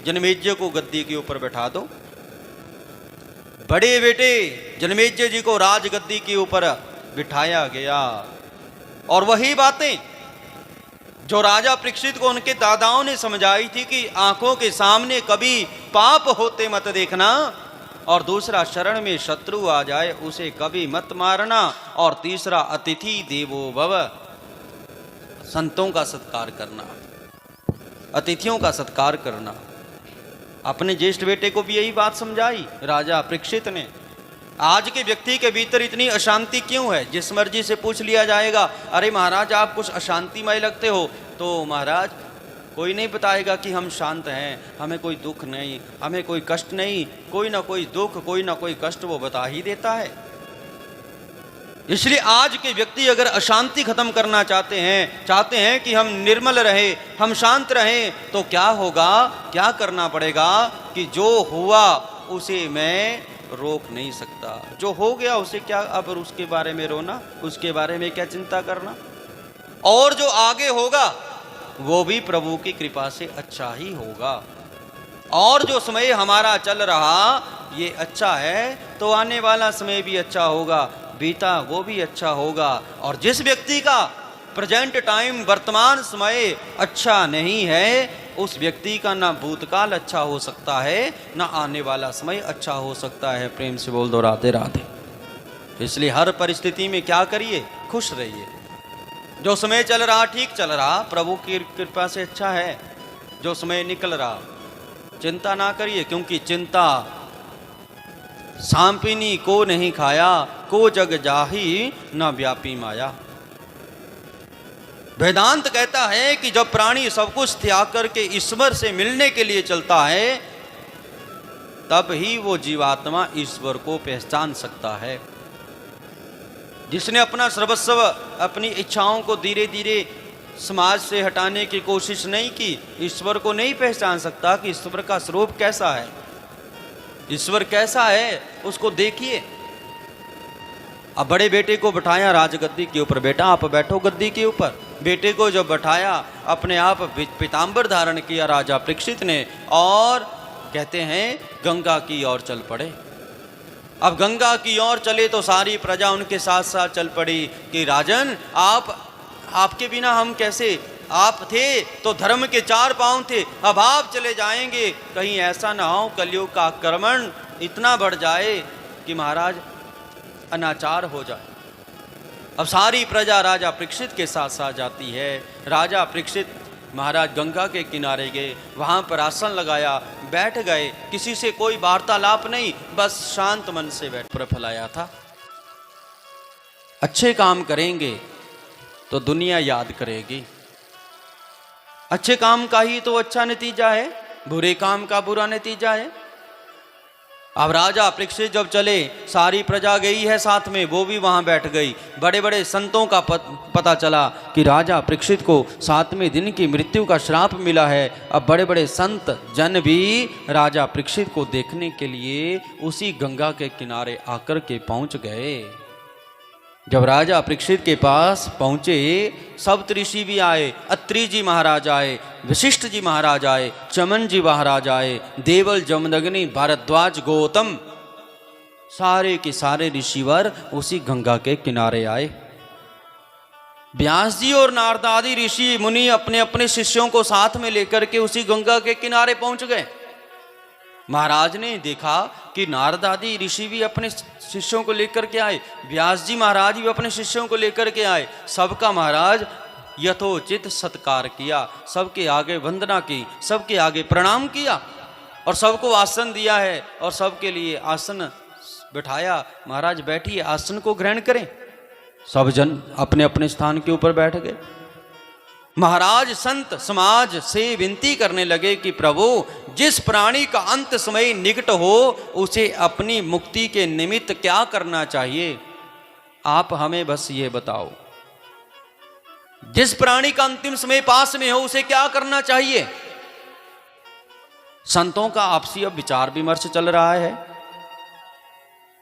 जनमेजय को गद्दी के ऊपर बैठा दो। बड़े बेटे जनमेजय जी को राजगद्दी के ऊपर बिठाया गया। और वही बातें जो राजा परीक्षित को उनके दादाओं ने समझाई थी कि आंखों के सामने कभी पाप होते मत देखना, और दूसरा शरण में शत्रु आ जाए उसे कभी मत मारना, और तीसरा अतिथि देवो भव, संतों का सत्कार करना, अतिथियों का सत्कार करना। अपने ज्येष्ठ बेटे को भी यही बात समझाई राजा परीक्षित ने। आज के व्यक्ति के भीतर इतनी अशांति क्यों है? जिस मर्जी से पूछ लिया जाएगा, अरे महाराज आप कुछ अशांतिमय लगते हो, तो महाराज कोई नहीं बताएगा कि हम शांत हैं, हमें कोई दुख नहीं, हमें कोई कष्ट नहीं। कोई ना कोई दुख, कोई ना कोई कष्ट वो बता ही देता है। इसलिए आज के व्यक्ति अगर अशांति खत्म करना चाहते हैं कि हम निर्मल रहे, हम शांत रहें, तो क्या होगा, क्या करना पड़ेगा कि जो हुआ उसे मैं रोक नहीं सकता। जो हो गया उसे क्या अब उसके बारे में रोना, उसके बारे में क्या चिंता करना। और जो आगे होगा वो भी प्रभु की कृपा से अच्छा ही होगा। और जो समय हमारा चल रहा ये अच्छा है, तो आने वाला समय भी अच्छा होगा, बीता वो भी अच्छा होगा। और जिस व्यक्ति का प्रेजेंट टाइम, वर्तमान समय अच्छा नहीं है, उस व्यक्ति का ना भूतकाल अच्छा हो सकता है, ना आने वाला समय अच्छा हो सकता है। प्रेम से बोल दो राधे राधे। इसलिए हर परिस्थिति में क्या करिए, खुश रहिए। जो समय चल रहा ठीक चल रहा, प्रभु की कृपा से अच्छा है। जो समय निकल रहा चिंता ना करिए, क्योंकि चिंता सांपिनी को नहीं खाया, को जग जाही न व्यापी माया। वेदांत कहता है कि जब प्राणी सब कुछ त्याग करके ईश्वर से मिलने के लिए चलता है, तब ही वो जीवात्मा ईश्वर को पहचान सकता है। जिसने अपना सर्वस्व, अपनी इच्छाओं को धीरे धीरे समाज से हटाने की कोशिश नहीं की, ईश्वर को नहीं पहचान सकता कि ईश्वर का स्वरूप कैसा है, ईश्वर कैसा है, उसको देखिए। अब बड़े बेटे को बैठाया राजगद्दी के ऊपर, बेटा आप बैठो गद्दी के ऊपर। बेटे को जब बैठाया, अपने आप पीताम्बर धारण किया राजा परीक्षित ने, और कहते हैं गंगा की ओर चल पड़े। अब गंगा की ओर चले तो सारी प्रजा उनके साथ साथ चल पड़ी कि राजन आपके बिना हम कैसे, आप थे तो धर्म के 4 पांव थे, अब आप चले जाएंगे, कहीं ऐसा ना हो कलयुग का आक्रमण इतना बढ़ जाए कि महाराज अनाचार हो जाए। अब सारी प्रजा राजा परीक्षित के साथ साथ जाती है। राजा परीक्षित महाराज गंगा के किनारे गए, वहाँ पर आसन लगाया, बैठ गए। किसी से कोई वार्तालाप नहीं, बस शांत मन से बैठ पर फैलाया था। अच्छे काम करेंगे तो दुनिया याद करेगी। अच्छे काम का ही तो अच्छा नतीजा है, बुरे काम का बुरा नतीजा है। अब राजा परीक्षित जब चले, सारी प्रजा गई है साथ में, वो भी वहां बैठ गई। बड़े बड़े संतों का पता चला कि राजा परीक्षित को 7वें दिन की मृत्यु का श्राप मिला है। अब बड़े बड़े संत जन भी राजा परीक्षित को देखने के लिए उसी गंगा के किनारे आकर के पहुंच गए। जब राजा परीक्षित के पास पहुंचे, सप्त ऋषि भी आए, अत्रि जी महाराज आए, वशिष्ठ जी महाराज आए, चमन जी महाराज आए, देवल, जमदग्नि, भारद्वाज, गौतम, सारे के सारे ऋषिवर उसी गंगा के किनारे आए। व्यास जी और नारद आदि ऋषि मुनि अपने अपने शिष्यों को साथ में लेकर के उसी गंगा के किनारे पहुंच गए। महाराज ने देखा कि नारद आदि ऋषि भी अपने शिष्यों को लेकर के आए, व्यास जी महाराज भी अपने शिष्यों को लेकर के आए। सबका महाराज यथोचित सत्कार किया, सबके आगे वंदना की, सबके आगे प्रणाम किया और सबको आसन दिया है और सबके लिए आसन बिठाया। महाराज बैठिए, आसन को ग्रहण करें। सब जन अपने अपने स्थान के ऊपर बैठ गए। महाराज संत समाज से विनती करने लगे कि प्रभु, जिस प्राणी का अंत समय निकट हो उसे अपनी मुक्ति के निमित्त क्या करना चाहिए, आप हमें बस ये बताओ। जिस प्राणी का अंतिम समय पास में हो उसे क्या करना चाहिए। संतों का आपसी अब विचार विमर्श चल रहा है।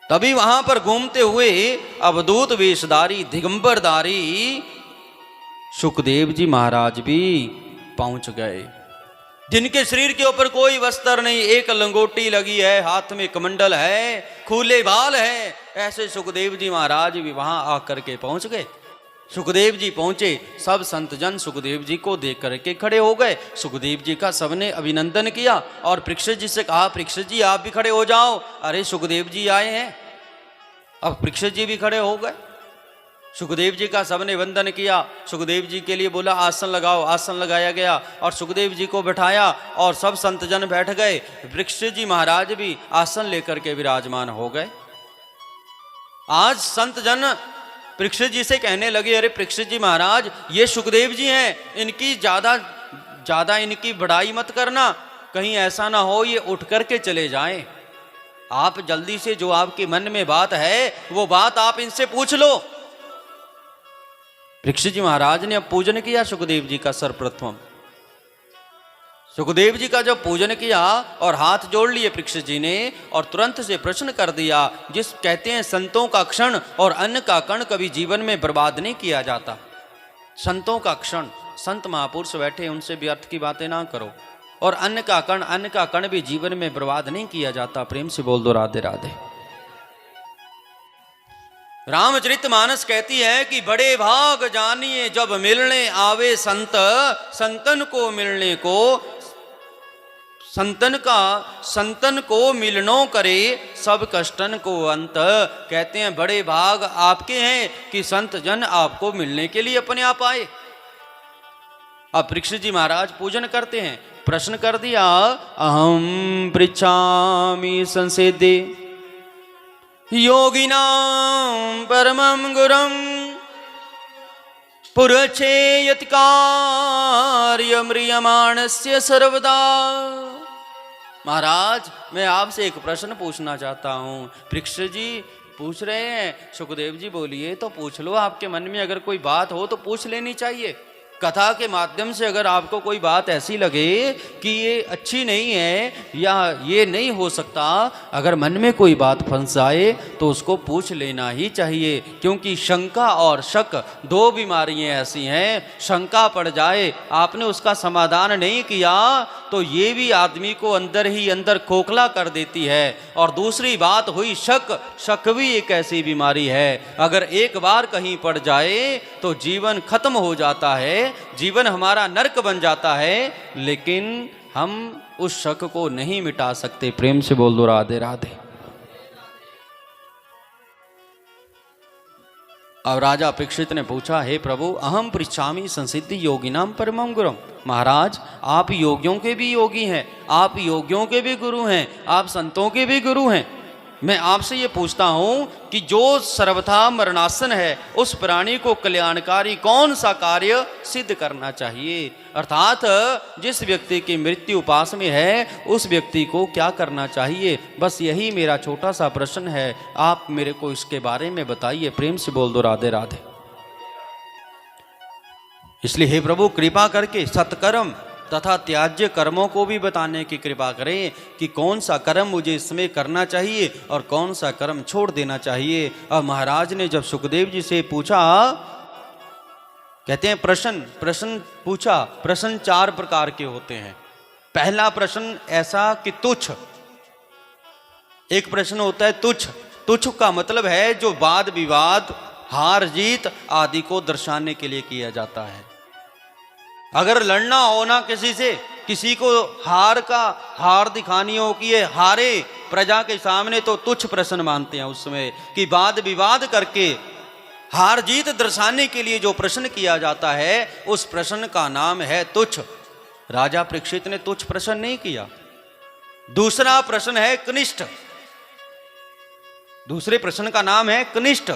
तभी वहां पर घूमते हुए अवधूत वेशधारी दिगंबरधारी सुखदेव जी महाराज भी पहुंच गए, जिनके शरीर के ऊपर कोई वस्त्र नहीं, एक लंगोटी लगी है, हाथ में कमंडल है, खुले बाल है। ऐसे सुखदेव जी महाराज भी वहां आकर के पहुंच गए। सुखदेव जी पहुंचे, सब संतजन सुखदेव जी को देख करके खड़े हो गए। सुखदेव जी का सबने अभिनंदन किया और परीक्षित जी से कहा, परीक्षित जी आप भी खड़े हो जाओ। अरे सुखदेव जी आए हैं। अब परीक्षित जी भी खड़े हो गए। सुखदेव जी का सबने वंदन किया। सुखदेव जी के लिए बोला आसन लगाओ, आसन लगाया गया और सुखदेव जी को बैठाया और सब संतजन बैठ गए। परीक्षित जी महाराज भी आसन लेकर के विराजमान हो गए। आज संतजन परीक्षित जी से कहने लगे, अरे परीक्षित जी महाराज, ये सुखदेव जी हैं, इनकी ज्यादा इनकी बड़ाई मत करना, कहीं ऐसा ना हो ये उठ करके चले जाएं। आप जल्दी से जो आपके मन में बात है वो बात आप इनसे पूछ लो। परीक्षित जी महाराज ने अब पूजन किया सुखदेव जी का सर्वप्रथम। सुखदेव जी का जब पूजन किया और हाथ जोड़ लिए परीक्षित जी ने और तुरंत से प्रश्न कर दिया, जिस कहते हैं संतों का क्षण और अन्न का कण कभी जीवन में बर्बाद नहीं किया जाता। संतों का क्षण, संत महापुरुष बैठे उनसे व्यर्थ की बातें ना करो। और अन्न का कण भी जीवन में बर्बाद नहीं किया जाता। प्रेम से बोल दो राधे राधे। रामचरितमानस कहती है कि बड़े भाग जानिए जब मिलने आवे संत, संतन को मिलने को संतन को मिलनो करे सब कष्टन को अंत। कहते हैं बड़े भाग आपके हैं कि संत जन आपको मिलने के लिए अपने आप आए। अब परीक्षित जी महाराज पूजन करते हैं। प्रश्न कर दिया, अहम पृच्छामि संसेदे योगिनां परमं गुरुं पुरच्छेयत् कार्यम्रियमाणस्य सर्वदा। महाराज मैं आपसे एक प्रश्न पूछना चाहता हूँ। परीक्षित जी पूछ रहे हैं, सुखदेव जी बोलिए तो पूछ लो। आपके मन में अगर कोई बात हो तो पूछ लेनी चाहिए। कथा के माध्यम से अगर आपको कोई बात ऐसी लगे कि ये अच्छी नहीं है या ये नहीं हो सकता, अगर मन में कोई बात फंस जाए तो उसको पूछ लेना ही चाहिए। क्योंकि शंका और शक दो बीमारियां ऐसी हैं, शंका पड़ जाए आपने उसका समाधान नहीं किया तो ये भी आदमी को अंदर ही अंदर खोखला कर देती है। और दूसरी बात हुई शक भी एक ऐसी बीमारी है, अगर एक बार कहीं पड़ जाए तो जीवन खत्म हो जाता है, जीवन हमारा नरक बन जाता है। लेकिन हम उस शक को नहीं मिटा सकते। प्रेम से बोल दो राधे राधे। अब राजा परीक्षित ने पूछा, हे प्रभु अहम पृच्छामि संसिद्धि योगिनाम परमं गुरुम। महाराज आप योगियों के भी योगी हैं, आप योगियों के भी गुरु हैं, आप संतों के भी गुरु हैं। मैं आपसे ये पूछता हूँ कि जो सर्वथा मरणासन है उस प्राणी को कल्याणकारी कौन सा कार्य सिद्ध करना चाहिए। अर्थात जिस व्यक्ति की मृत्यु पास में है उस व्यक्ति को क्या करना चाहिए। बस यही मेरा छोटा सा प्रश्न है, आप मेरे को इसके बारे में बताइए। प्रेम से बोल दो राधे राधे। इसलिए हे प्रभु कृपा करके सत्कर्म तथा त्याज्य कर्मों को भी बताने की कृपा करें कि कौन सा कर्म मुझे इसमें करना चाहिए और कौन सा कर्म छोड़ देना चाहिए। अब महाराज ने जब सुखदेव जी से पूछा, कहते हैं प्रश्न पूछा। प्रश्न चार प्रकार के होते हैं। पहला प्रश्न ऐसा कि तुच्छ, एक प्रश्न होता है तुच्छ। तुच्छ का मतलब है जो वाद विवाद हार जीत आदि को दर्शाने के लिए किया जाता है। अगर लड़ना हो ना किसी से, किसी को हार दिखानी हो कि ये हारे प्रजा के सामने, तो तुच्छ प्रश्न मानते हैं उस समय कि वाद विवाद करके हार जीत दर्शाने के लिए जो प्रश्न किया जाता है उस प्रश्न का नाम है तुच्छ। राजा परीक्षित ने तुच्छ प्रश्न नहीं किया। दूसरा प्रश्न है कनिष्ठ। दूसरे प्रश्न का नाम है कनिष्ठ।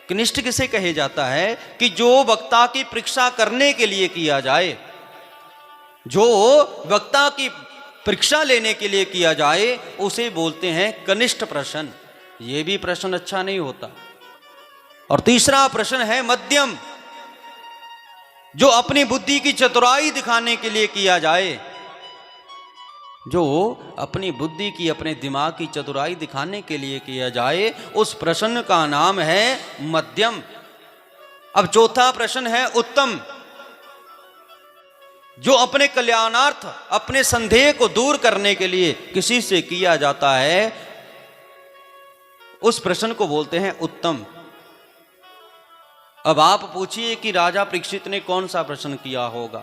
कनिष्ठ किसे कहे जाता है कि जो वक्ता की परीक्षा करने के लिए किया जाए, जो वक्ता की परीक्षा लेने के लिए किया जाए उसे बोलते हैं कनिष्ठ प्रश्न। यह भी प्रश्न अच्छा नहीं होता। और तीसरा प्रश्न है मध्यम, जो अपनी बुद्धि की चतुराई दिखाने के लिए किया जाए, जो अपनी बुद्धि की, अपने दिमाग की चतुराई दिखाने के लिए किया जाए, उस प्रश्न का नाम है मध्यम। अब चौथा प्रश्न है उत्तम, जो अपने कल्याणार्थ, अपने संदेह को दूर करने के लिए किसी से किया जाता है, उस प्रश्न को बोलते हैं उत्तम। अब आप पूछिए कि राजा परीक्षित ने कौन सा प्रश्न किया होगा?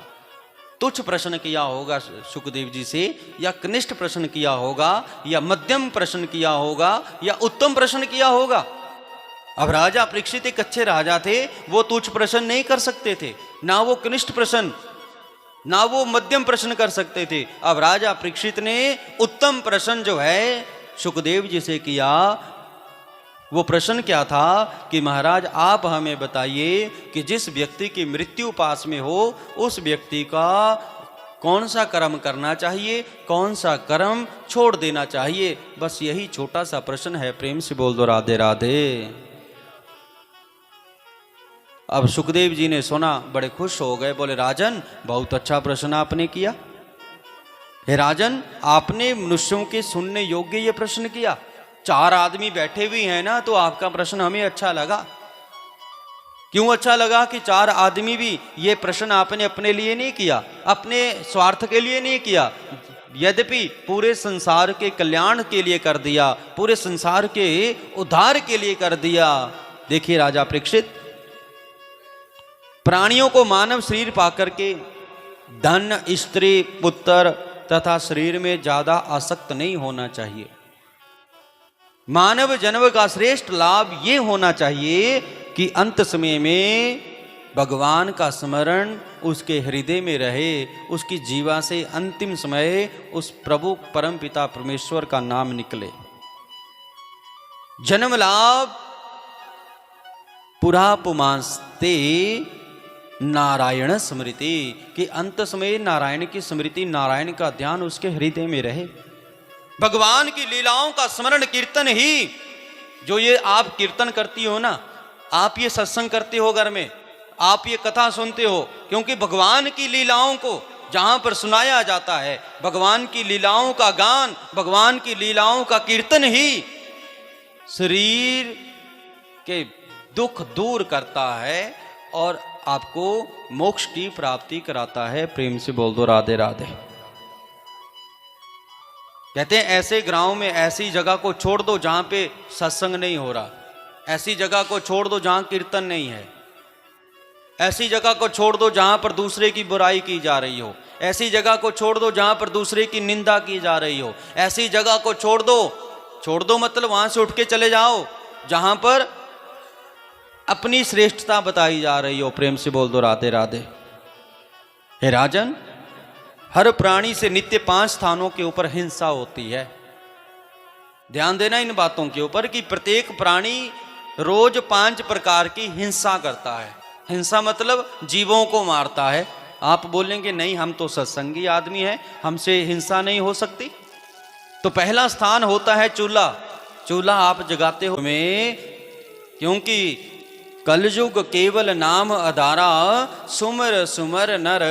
तुच्छ प्रश्न किया होगा सुखदेव जी से, या कनिष्ठ प्रश्न किया होगा, या मध्यम प्रश्न किया होगा, या उत्तम प्रश्न किया होगा? अब राजा परीक्षित एक अच्छे राजा थे, वो तुच्छ प्रश्न नहीं कर सकते थे, ना वो कनिष्ठ प्रश्न, ना वो मध्यम प्रश्न कर सकते थे। अब राजा परीक्षित ने उत्तम प्रश्न जो है सुखदेव जी से किया। वो प्रश्न क्या था कि महाराज आप हमें बताइए कि जिस व्यक्ति की मृत्यु पास में हो उस व्यक्ति का कौन सा कर्म करना चाहिए, कौन सा कर्म छोड़ देना चाहिए। बस यही छोटा सा प्रश्न है। प्रेम से बोल दो राधे राधे। अब सुखदेव जी ने सुना, बड़े खुश हो गए, बोले राजन बहुत अच्छा प्रश्न आपने किया। हे राजन, आपने मनुष्यों के सुनने योग्य ये प्रश्न किया। 4 आदमी बैठे हुए हैं ना, तो आपका प्रश्न हमें अच्छा लगा। क्यों अच्छा लगा? कि 4 आदमी भी ये प्रश्न आपने अपने लिए नहीं किया, अपने स्वार्थ के लिए नहीं किया, यद्यपि पूरे संसार के कल्याण के लिए कर दिया, पूरे संसार के उद्धार के लिए कर दिया। देखिए राजा परीक्षित, प्राणियों को मानव शरीर पाकर के धन, स्त्री, पुत्र तथा शरीर में ज्यादा आसक्त नहीं होना चाहिए। मानव जन्म का श्रेष्ठ लाभ ये होना चाहिए कि अंत समय में भगवान का स्मरण उसके हृदय में रहे, उसकी जीवा से अंतिम समय उस प्रभु परम पिता परमेश्वर का नाम निकले। जन्म लाभ पुरा पुमांस्ते नारायण स्मृति, कि अंत समय नारायण की स्मृति, नारायण का ध्यान उसके हृदय में रहे। भगवान की लीलाओं का स्मरण कीर्तन ही, जो ये आप कीर्तन करती हो ना, आप ये सत्संग करते हो घर में, आप ये कथा सुनते हो, क्योंकि भगवान की लीलाओं को जहां पर सुनाया जाता है, भगवान की लीलाओं का गान, भगवान की लीलाओं का कीर्तन ही शरीर के दुख दूर करता है और आपको मोक्ष की प्राप्ति कराता है। प्रेम से बोल दो राधे राधे। कहते हैं ऐसे गांव में ऐसी जगह को छोड़ दो जहां पे सत्संग नहीं हो रहा, ऐसी जगह को छोड़ दो जहां कीर्तन नहीं है, ऐसी जगह को छोड़ दो जहां पर दूसरे की बुराई की जा रही हो, ऐसी जगह को छोड़ दो जहां पर दूसरे की निंदा की जा रही हो, ऐसी जगह को छोड़ दो मतलब वहां से उठ के चले जाओ जहां पर अपनी श्रेष्ठता बताई जा रही हो। प्रेम से बोल दो राधे राधे। हे राजन, हर प्राणी से नित्य 5 स्थानों के ऊपर हिंसा होती है। ध्यान देना इन बातों के ऊपर कि प्रत्येक प्राणी रोज 5 प्रकार की हिंसा करता है। हिंसा मतलब जीवों को मारता है। आप बोलेंगे नहीं, हम तो सत्संगी आदमी हैं, हमसे हिंसा नहीं हो सकती। तो पहला स्थान होता है चूल्हा। चूल्हा आप जगाते हो में, क्योंकि कलयुग केवल नाम आधारा, सुमर सुमर नर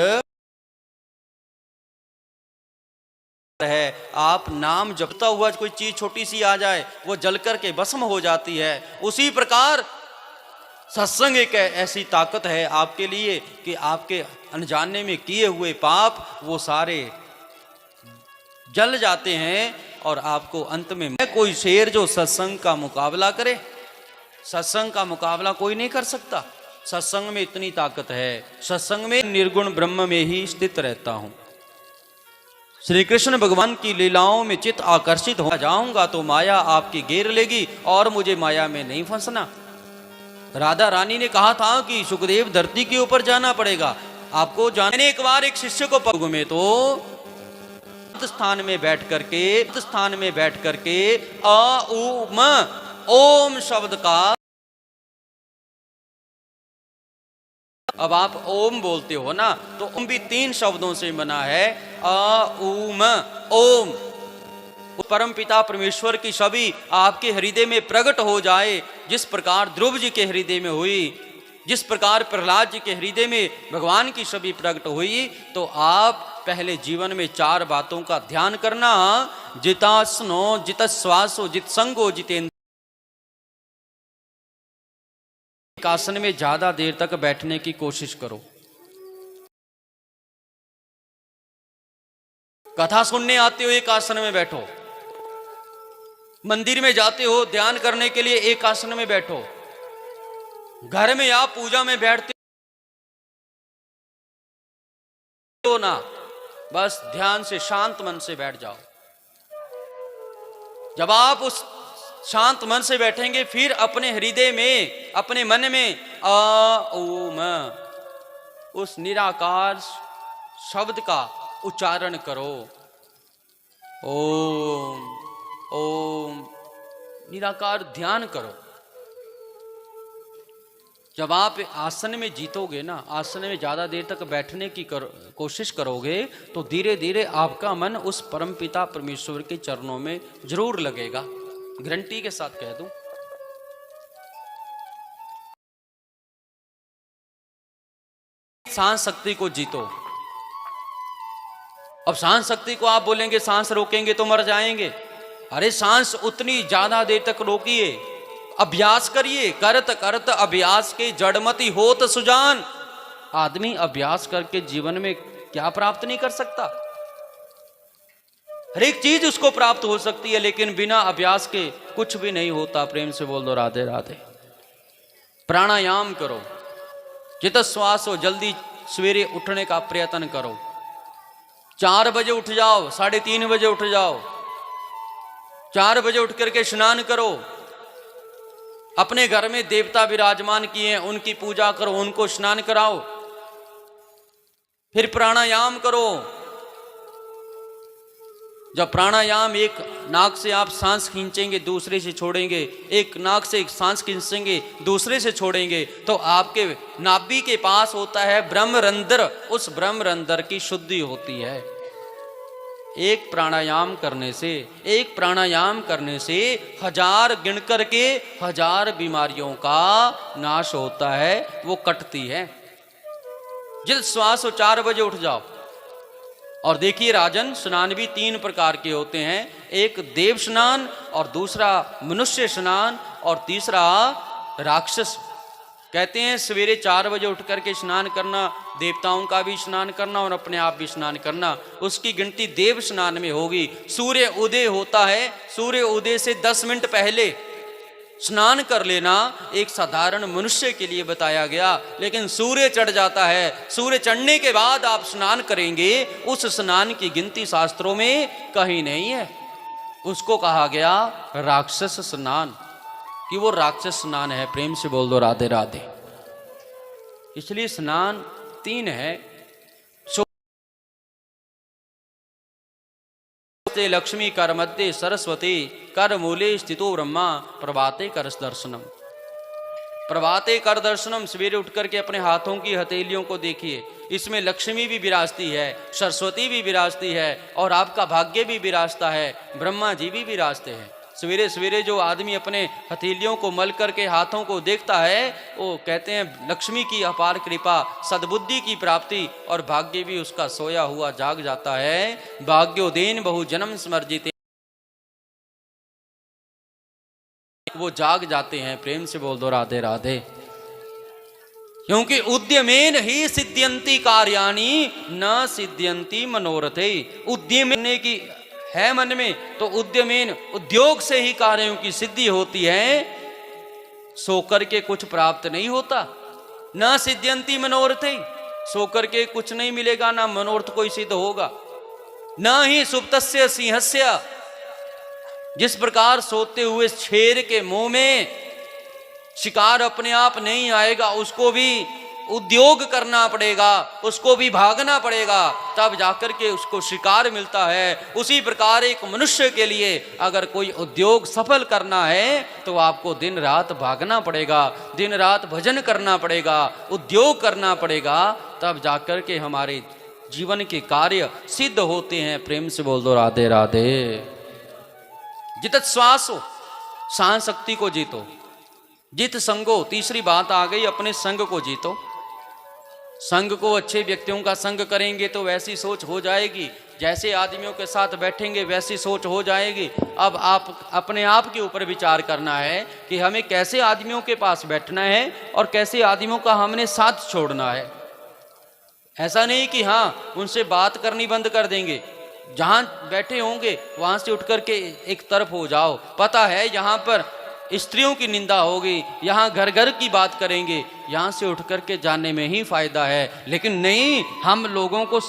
है। आप नाम जपता हुआ कोई चीज छोटी सी आ जाए, वो जल करके भस्म हो जाती है। उसी प्रकार सत्संग एक ऐसी ताकत है आपके लिए कि आपके अनजाने में किए हुए पाप वो सारे जल जाते हैं और आपको अंत में कोई शेर जो सत्संग का मुकाबला करे, सत्संग का मुकाबला कोई नहीं कर सकता। सत्संग में इतनी ताकत है, सत्संग में निर्गुण ब्रह्म में ही स्थित रहता हूं। श्री कृष्ण भगवान की लीलाओं में चित्त आकर्षित हो जाऊंगा तो माया आपकी घेर लेगी और मुझे माया में नहीं फंसना। राधा रानी ने कहा था कि सुखदेव धरती के ऊपर जाना पड़ेगा आपको। जाने एक बार एक शिष्य को पग में तो स्थान में बैठ करके अ उ म ओम शब्द का, अब आप ओम बोलते हो ना, तो ओम भी 3 शब्दों से बना है, अ उ म ओम। परम पिता परमेश्वर की छवि आपके हृदय में प्रकट हो जाए, जिस प्रकार ध्रुव जी के हृदय में हुई, जिस प्रकार प्रहलाद जी के हृदय में भगवान की छवि प्रकट हुई, तो आप पहले जीवन में 4 बातों का ध्यान करना। जितासनो जितश्वासो जितसंगो जितेंद्र। एक आसन में ज्यादा देर तक बैठने की कोशिश करो। कथा सुनने आते हो एक आसन में बैठो, मंदिर में जाते हो ध्यान करने के लिए एक आसन में बैठो, घर में आप पूजा में बैठते हो ना, बस ध्यान से शांत मन से बैठ जाओ। जब आप उस शांत मन से बैठेंगे फिर अपने हृदय में, अपने मन में अ उ म उस निराकार शब्द का उच्चारण करो। ओम ओम निराकार ध्यान करो। जब आप आसन में जीतोगे ना, आसन में ज्यादा देर तक बैठने की कोशिश करोगे, तो धीरे धीरे आपका मन उस परम पिता परमेश्वर के चरणों में जरूर लगेगा। गारंटी के साथ कह दूं। सांस शक्ति को जीतो। अब सांस शक्ति को आप बोलेंगे सांस रोकेंगे तो मर जाएंगे। अरे सांस उतनी ज्यादा देर तक रोकिए, अभ्यास करिए। करत करत अभ्यास के जड़मति होत सुजान। आदमी अभ्यास करके जीवन में क्या प्राप्त नहीं कर सकता? हर एक चीज उसको प्राप्त हो सकती है, लेकिन बिना अभ्यास के कुछ भी नहीं होता। प्रेम से बोल दो राधे राधे। प्राणायाम करो, जित श्वास हो, जल्दी सवेरे उठने का प्रयत्न करो। 4 बजे उठ जाओ, 3:30 बजे उठ जाओ। 4 बजे उठ करके स्नान करो। अपने घर में देवता विराजमान किए हैं, उनकी पूजा करो, उनको स्नान कराओ। फिर प्राणायाम करो। जब प्राणायाम, एक नाक से आप सांस खींचेंगे, दूसरे से छोड़ेंगे, एक नाक से एक सांस खींचेंगे, दूसरे से छोड़ेंगे, तो आपके नाभि के पास होता है ब्रह्मरंध्र। उस ब्रह्मरंध्र की शुद्धि होती है। एक प्राणायाम करने से 1000 गिन करके 1000 बीमारियों का नाश होता है, वो कटती है। जिस श्वास हो 4 बजे उठ जाओ। और देखिए राजन, स्नान भी 3 प्रकार के होते हैं। एक देव स्नान, और दूसरा मनुष्य स्नान, और तीसरा राक्षस। कहते हैं सवेरे 4 बजे उठ करके स्नान करना, देवताओं का भी स्नान करना और अपने आप भी स्नान करना। उसकी गिनती देव स्नान में होगी। सूर्य उदय होता है, सूर्य उदय से 10 मिनट पहले स्नान कर लेना एक साधारण मनुष्य के लिए बताया गया। लेकिन सूर्य चढ़ जाता है, सूर्य चढ़ने के बाद आप स्नान करेंगे, उस स्नान की गिनती शास्त्रों में कहीं नहीं है। उसको कहा गया राक्षस स्नान, कि वो राक्षस स्नान है। प्रेम से बोल दो राधे राधे। इसलिए स्नान 3 है। लक्ष्मी कर मध्य सरस्वती कर मूले स्थितो ब्रह्मा प्रभाते कर दर्शनम। प्रभाते कर दर्शनम, सवेरे उठ करके अपने हाथों की हथेलियों को देखिए। इसमें लक्ष्मी भी विराजती है, सरस्वती भी विराजती है, और आपका भाग्य भी विराजता है, ब्रह्मा जी भी विराजते हैं। सवेरे सवेरे जो आदमी अपने हथेलियों को मल करके हाथों को देखता है, वो कहते हैं लक्ष्मी की अपार कृपा, सद्बुद्धि की प्राप्ति, और भाग्य भी उसका सोया हुआ जाग जाता है। भाग्योदेन बहु जन्म स्मर्जिते, वो जाग जाते हैं। प्रेम से बोल दो राधे राधे। क्योंकि उद्यमेन ही सिद्ध्यंती कार्याणि न सिद्ध्यंती मनोरथे। उद्यम करने की है मन में, तो उद्यमेन, उद्योग से ही कार्यों की सिद्धि होती है। सो करके कुछ प्राप्त नहीं होता। न सिद्ध्यंती मनोरथे, सो करके कुछ नहीं मिलेगा, ना मनोरथ कोई सिद्ध होगा। न ही सुप्तस्य सिंहस्य, जिस प्रकार सोते हुए शेर के मुंह में शिकार अपने आप नहीं आएगा, उसको भी उद्योग करना पड़ेगा, उसको भी भागना पड़ेगा, तब जाकर के उसको शिकार मिलता है। उसी प्रकार एक मनुष्य के लिए अगर कोई उद्योग सफल करना है तो आपको दिन रात भागना पड़ेगा, दिन रात भजन करना पड़ेगा, उद्योग करना पड़ेगा, तब जाकर के हमारे जीवन के कार्य सिद्ध होते हैं। प्रेम से बोल दो राधे राधे। जितत श्वासो, सांस शक्ति को जीतो। जित संगो, तीसरी बात आ गई, अपने संग को जीतो। संग को अच्छे व्यक्तियों का संग करेंगे तो वैसी सोच हो जाएगी, जैसे आदमियों के साथ बैठेंगे वैसी सोच हो जाएगी। अब आप अपने आप के ऊपर विचार करना है कि हमें कैसे आदमियों के पास बैठना है और कैसे आदमियों का हमने साथ छोड़ना है। ऐसा नहीं कि हाँ उनसे बात करनी बंद कर देंगे, जहां बैठे होंगे वहां से उठ करके एक तरफ हो जाओ। पता है यहाँ पर स्त्रियों की निंदा होगी, यहाँ घर घर की बात करेंगे, यहाँ से उठ करके जाने में ही फायदा है। लेकिन नहीं, हम लोगों को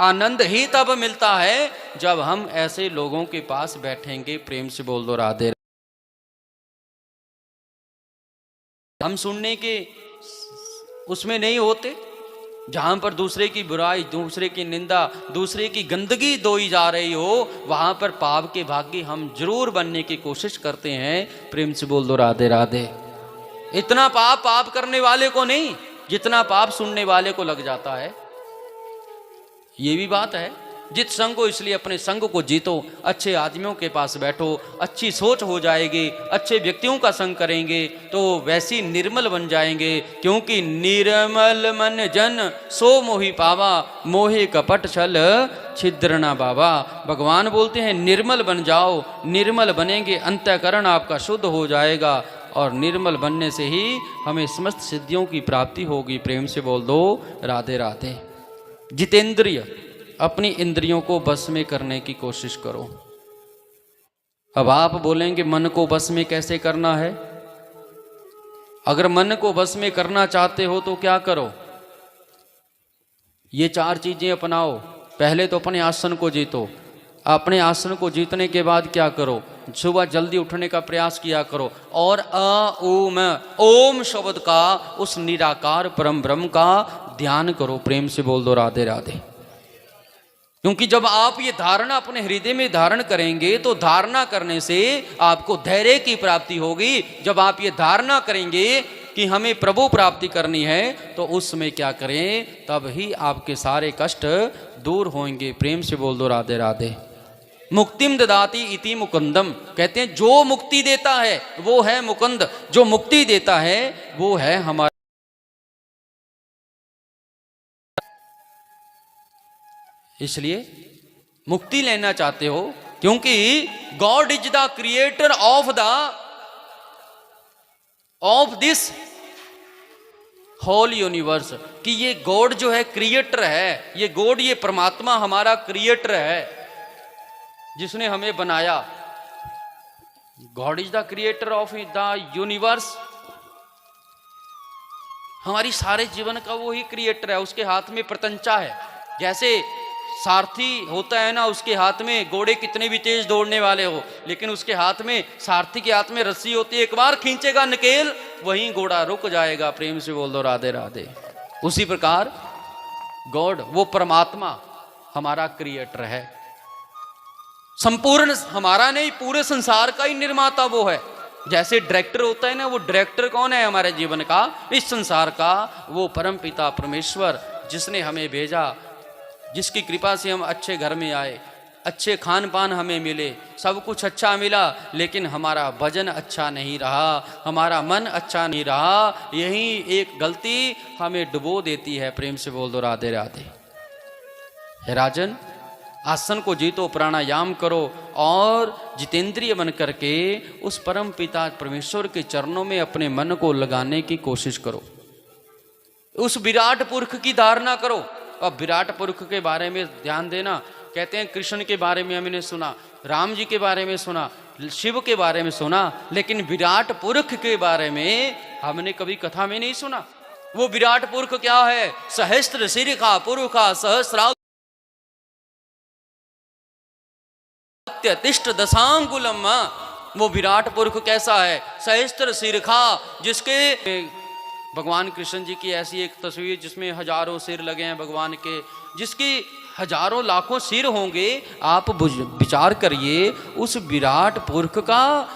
आनंद ही तब मिलता है जब हम ऐसे लोगों के पास बैठेंगे। प्रेम से बोल दो राधे। हम सुनने के उसमें नहीं होते, जहां पर दूसरे की बुराई, दूसरे की निंदा, दूसरे की गंदगी दोई जा रही हो, वहां पर पाप के भागी हम जरूर बनने की कोशिश करते हैं। प्रेम से बोल दो राधे राधे। इतना पाप करने वाले को नहीं जितना पाप सुनने वाले को लग जाता है, ये भी बात है। जित संग को, इसलिए अपने संग को जीतो, अच्छे आदमियों के पास बैठो, अच्छी सोच हो जाएगी। अच्छे व्यक्तियों का संग करेंगे तो वैसी निर्मल बन जाएंगे, क्योंकि निर्मल मन जन सो मोहि पावा, मोहे कपट छल छिद्र ना बाबा। भगवान बोलते हैं निर्मल बन जाओ, निर्मल बनेंगे अंतःकरण आपका शुद्ध हो जाएगा, और निर्मल बनने से ही हमें समस्त सिद्धियों की प्राप्ति होगी। प्रेम से बोल दो राधे राधे। जितेंद्रिय, अपनी इंद्रियों को बस में करने की कोशिश करो। अब आप बोलेंगे मन को बस में कैसे करना है? अगर मन को बस में करना चाहते हो तो क्या करो? ये 4 चीजें अपनाओ। पहले तो अपने आसन को जीतो। अपने आसन को जीतने के बाद क्या करो? सुबह जल्दी उठने का प्रयास किया करो, और ओम शब्द का, उस निराकार परम ब्रह्म का ध्यान करो। प्रेम से बोल दो राधे राधे। क्योंकि जब आप ये धारणा अपने हृदय में धारण करेंगे तो धारणा करने से आपको धैर्य की प्राप्ति होगी। जब आप ये धारणा करेंगे कि हमें प्रभु प्राप्ति करनी है तो उसमें क्या करें, तब ही आपके सारे कष्ट दूर होंगे। प्रेम से बोल दो राधे राधे। मुक्तिम ददाति इति मुकुंदम, कहते हैं जो मुक्ति देता है वो है मुकुंद, जो मुक्ति देता है वो है हमारा। इसलिए मुक्ति लेना चाहते हो, क्योंकि god is the creator of this whole universe, कि ये गॉड जो है क्रिएटर है, ये गॉड, ये परमात्मा हमारा क्रिएटर है जिसने हमें बनाया। God is the creator of the universe. हमारी सारे जीवन का वो ही क्रिएटर है, उसके हाथ में प्रतंचा है। जैसे सारथी होता है ना, उसके हाथ में, घोड़े कितने भी तेज दौड़ने वाले हो, लेकिन उसके हाथ में, सारथी के हाथ में रस्सी होती है, एक बार खींचेगा नकेल, वहीं घोड़ा रुक जाएगा। प्रेम से बोल दो राधे राधे। उसी प्रकार गॉड, वो परमात्मा हमारा क्रिएटर है, संपूर्ण, हमारा नहीं पूरे संसार का ही निर्माता वो है। जैसे डायरेक्टर होता है ना, वो डायरेक्टर कौन है हमारे जीवन का, इस संसार का? वो परम पिता परमेश्वर, जिसने हमें भेजा, जिसकी कृपा से हम अच्छे घर में आए, अच्छे खान पान हमें मिले, सब कुछ अच्छा मिला, लेकिन हमारा भजन अच्छा नहीं रहा, हमारा मन अच्छा नहीं रहा। यही एक गलती हमें डुबो देती है। प्रेम से बोल दो राधे राधे। हे राजन, आसन को जीतो, प्राणायाम करो, और जितेंद्रिय बन करके उस परम पिता परमेश्वर के चरणों में अपने मन को लगाने की कोशिश करो। उस विराट पुरुष की धारणा करो। अब विराट पुरुष के बारे में ध्यान देना। कहते हैं कृष्ण के बारे में हमने सुना, राम जी के बारे में सुना, शिव के बारे में सुना, लेकिन विराट पुरुष के बारे में हमने कभी कथा में नहीं सुना। वो विराट पुरुष क्या है? सहस्त्र सिर का पुरुषा सहस्रातिष्ठ दशांगुलम। वो विराट पुरुष कैसा है? सहस्त्र सिर का, जिसके भगवान कृष्ण जी की ऐसी एक तस्वीर जिसमें हजारों सिर लगे हैं भगवान के, जिसकी हजारों लाखों सिर होंगे। आप विचार करिए उस विराट पुरुष का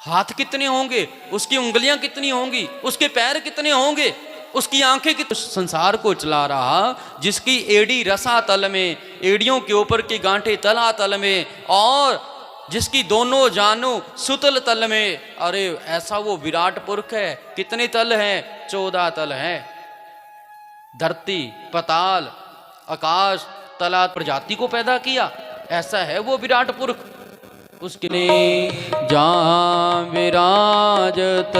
हाथ कितने होंगे, उसकी उंगलियां कितनी होंगी, उसके पैर कितने होंगे, उसकी आंखें कितनी। संसार को चला रहा, जिसकी एड़ी रसा तल में, एड़ियों के ऊपर की गांठें तला तल में, और जिसकी दोनों जानू सुतल तल में। अरे ऐसा वो विराट पुरुष है। कितने तल हैं? 14 तल हैं। धरती, पताल, आकाश, तला प्रजाति को पैदा किया। ऐसा है वो विराट पुरुष। उसके ने जहाँ विराजत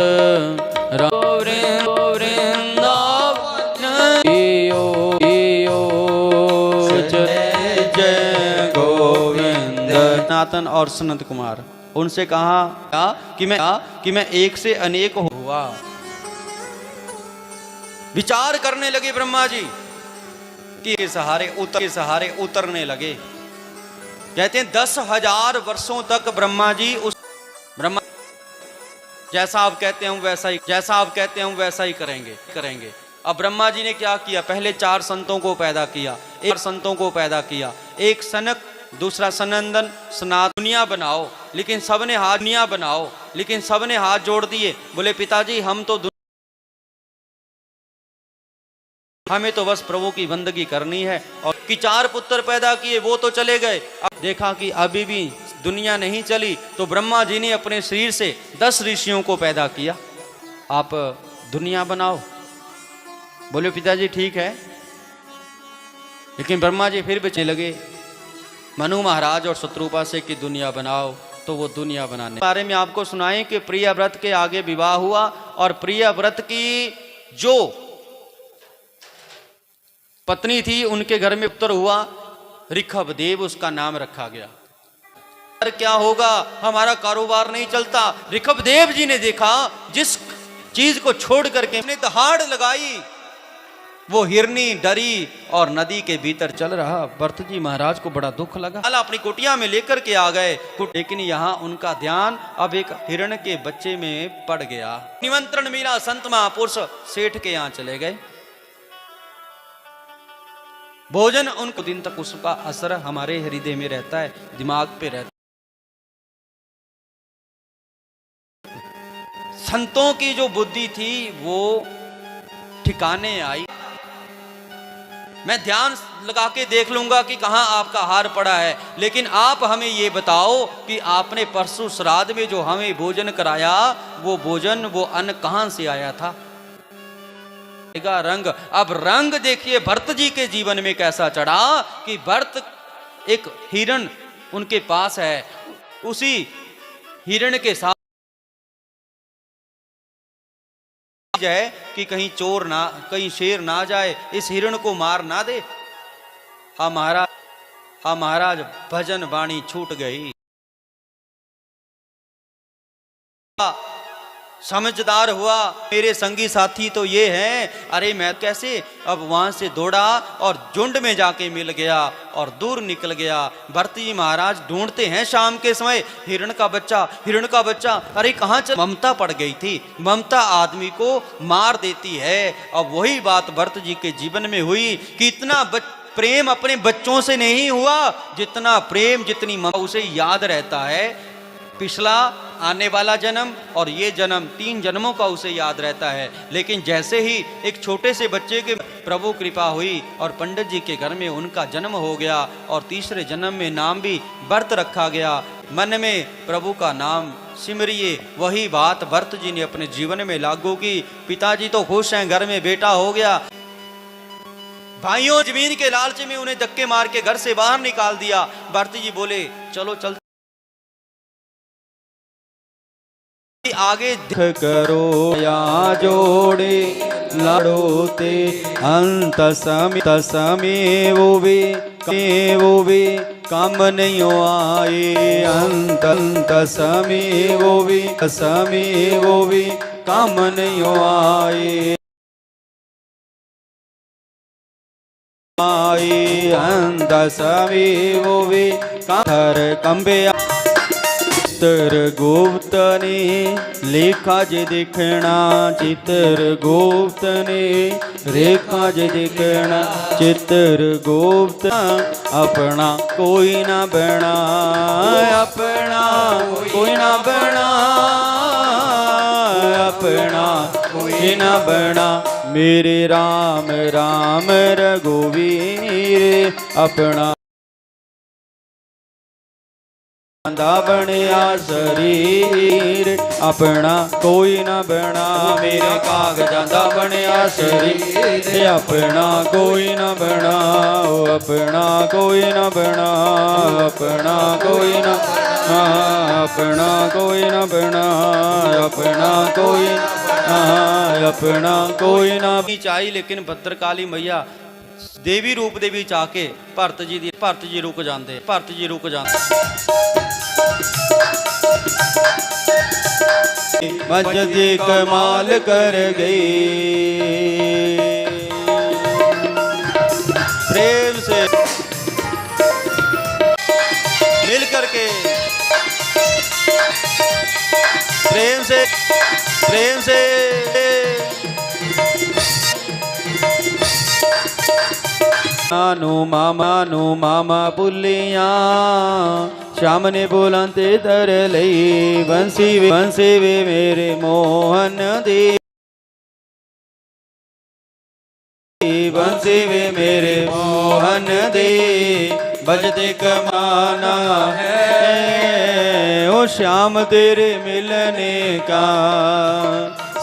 जय गोविंद। नाथन और सनत कुमार, उनसे कहा कि मैं एक से अनेक हुआ। विचार करने लगे ब्रह्मा जी कि सहारे उतरने लगे। कहते हैं 10,000 वर्षों तक ब्रह्मा जी ब्रह्मा जैसा आप कहते हैं वैसा ही करेंगे। अब ब्रह्मा जी ने क्या किया? पहले 4 संतों को पैदा किया। एक सनक, दूसरा सनंदन, सनातन। दुनिया बनाओ, लेकिन सबने हाथ जोड़ दिए। बोले पिताजी हमें तो बस प्रभु की बंदगी करनी है। और कि 4 पुत्र पैदा किए, वो तो चले गए। अब देखा कि अभी भी दुनिया नहीं चली, तो ब्रह्मा जी ने अपने शरीर से 10 ऋषियों को पैदा किया। आप दुनिया बनाओ। बोले पिताजी ठीक है। लेकिन ब्रह्मा जी फिर बेचने लगे मनु महाराज और शत्रुपा से कि दुनिया बनाओ। तो वो दुनिया बनाने बारे में आपको सुनाएं कि प्रियव्रत के आगे विवाह हुआ, और प्रियव्रत की जो पत्नी थी उनके घर में पुत्र हुआ, ऋषभदेव उसका नाम रखा गया। क्या होगा? हमारा कारोबार नहीं चलता। ऋषभदेव जी ने देखा जिस चीज को छोड़ करके हमने दहाड़ लगाई, वो हिरनी डरी और नदी के भीतर चल रहा। भरत जी महाराज को बड़ा दुख लगा। अपनी कुटिया में लेकर के आ गए, लेकिन यहाँ उनका ध्यान अब एक हिरण के बच्चे में पड़ गया। निमंत्रण मिला, संत महापुरुष सेठ के यहाँ चले गए। भोजन उनको दिन तक उसका असर हमारे हृदय में रहता है, दिमाग पे रहता है। संतों की जो बुद्धि थी वो ठिकाने आई। मैं ध्यान लगा के देख लूंगा कि कहाँ आपका हार पड़ा है, लेकिन आप हमें ये बताओ कि आपने परसों श्राद्ध में जो हमें भोजन कराया, वो भोजन, वो अन्न कहाँ से आया था? रंग। अब रंग देखिए भरत जी के जीवन में कैसा चढ़ा कि भरत, एक हिरण उनके पास है, उसी हिरण के साथ है कि कहीं चोर ना, कहीं शेर ना जाए, इस हिरण को मार ना दे। हाँ महाराज भजन वाणी छूट गई। समझदार हुआ, मेरे संगी साथी तो ये हैं। अरे मैं कैसे? अब वहां से दौड़ा और झुंड में जाके मिल गया और दूर निकल गया। भरत जी महाराज ढूंढते हैं शाम के समय, हिरण का बच्चा। अरे कहाँ चल? ममता पड़ गई थी। ममता आदमी को मार देती है। अब वही बात भरत जी के जीवन में हुई कि इतना प्रेम अपने बच्चों से नहीं हुआ जितना प्रेम, जितनी ममता उसे याद रहता है। पिछला, आने वाला जन्म और ये जन्म, 3 जन्मों का उसे याद रहता है। लेकिन जैसे ही एक छोटे से बच्चे के प्रभु कृपा हुई और पंडित जी के घर में उनका जन्म हो गया, और तीसरे जन्म में नाम भी भरत रखा गया। मन में प्रभु का नाम सिमरिए। वही बात भरत जी ने अपने जीवन में लागू की। पिताजी तो खुश हैं, घर में बेटा हो गया। भाइयों जमीन के लालच में उन्हें धक्के मार के घर से बाहर निकाल दिया। भरत जी बोले चलो चल। आगे करो या जोड़े लाड़ो ते अंत समय वो भी काम नहीं आए अंत समय वो भी काम नहीं आए अंत समय वो भी कर कंबे चित्रगुप्त ने लेखा जे दिखना चित्रगुप्त ने रेखा जे दिखना चित्रगुप्त अपना कोई ना बना अपना कोई ना बना अपना कोई ना बना मेरे राम राम रघुवीर अपना बनिया शरीर अपना कोई न बना मेरे कागजां बनिया शरीर अपना कोई न बना अपना कोई न बना अपना कोई न अपना कोई न बना अपना कोई न चाहिए। लेकिन भद्रकाली मैया देवी रूप दे विच आके भरत जी रुक जाते मजदी कमाल कर गई प्रेम से मिल करके प्रेम से नो मामा पुलिया श्याम ने बोलांते तर लई बंसी वे मेरे मोहन दे बंसी वे मेरे मोहन दे बजते कमाना है ओ श्याम तेरे मिलने का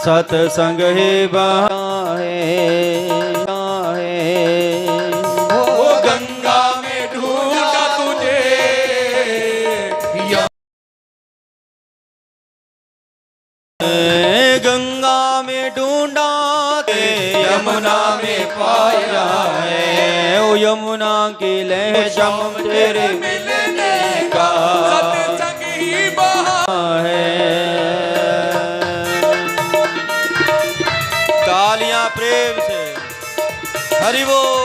सतसंग है बहा है गंगा में ढूंढा तुझे गंगा में ढूंढा यमुना में पाया है ओ यमुना की लहशम तेरे मिलने का सत्संग ही बहा है। तालियां प्रेम से हरि बोल।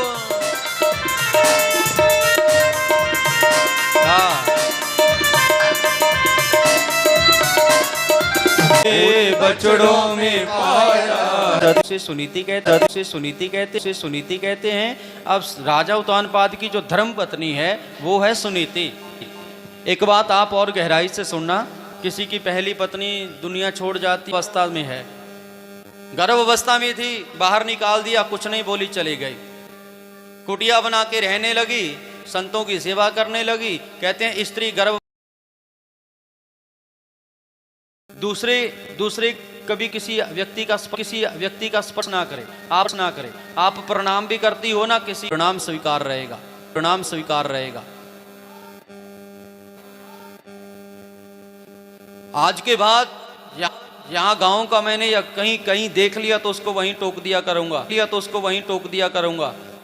बछड़ों में पाया से सुनीति कहते हैं। अब राजा उत्तानपाद की जो धर्म पत्नी है वो है सुनीति। एक बात आप और गहराई से सुनना, किसी की पहली पत्नी दुनिया छोड़ जाती अवस्था में है, गर्भ अवस्था में थी, बाहर निकाल दिया, कुछ नहीं बोली, चली गई, कुटिया बना के रहने लगी, संतों की सेवा करने लगी। कहते हैं स्त्री गर्भ दूसरे कभी किसी व्यक्ति का स्पर्श ना करे, आप प्रणाम भी करती हो ना, किसी प्रणाम स्वीकार रहेगा। आज के बाद यहाँ गांव का मैंने या कहीं देख लिया तो उसको वहीं टोक दिया करूंगा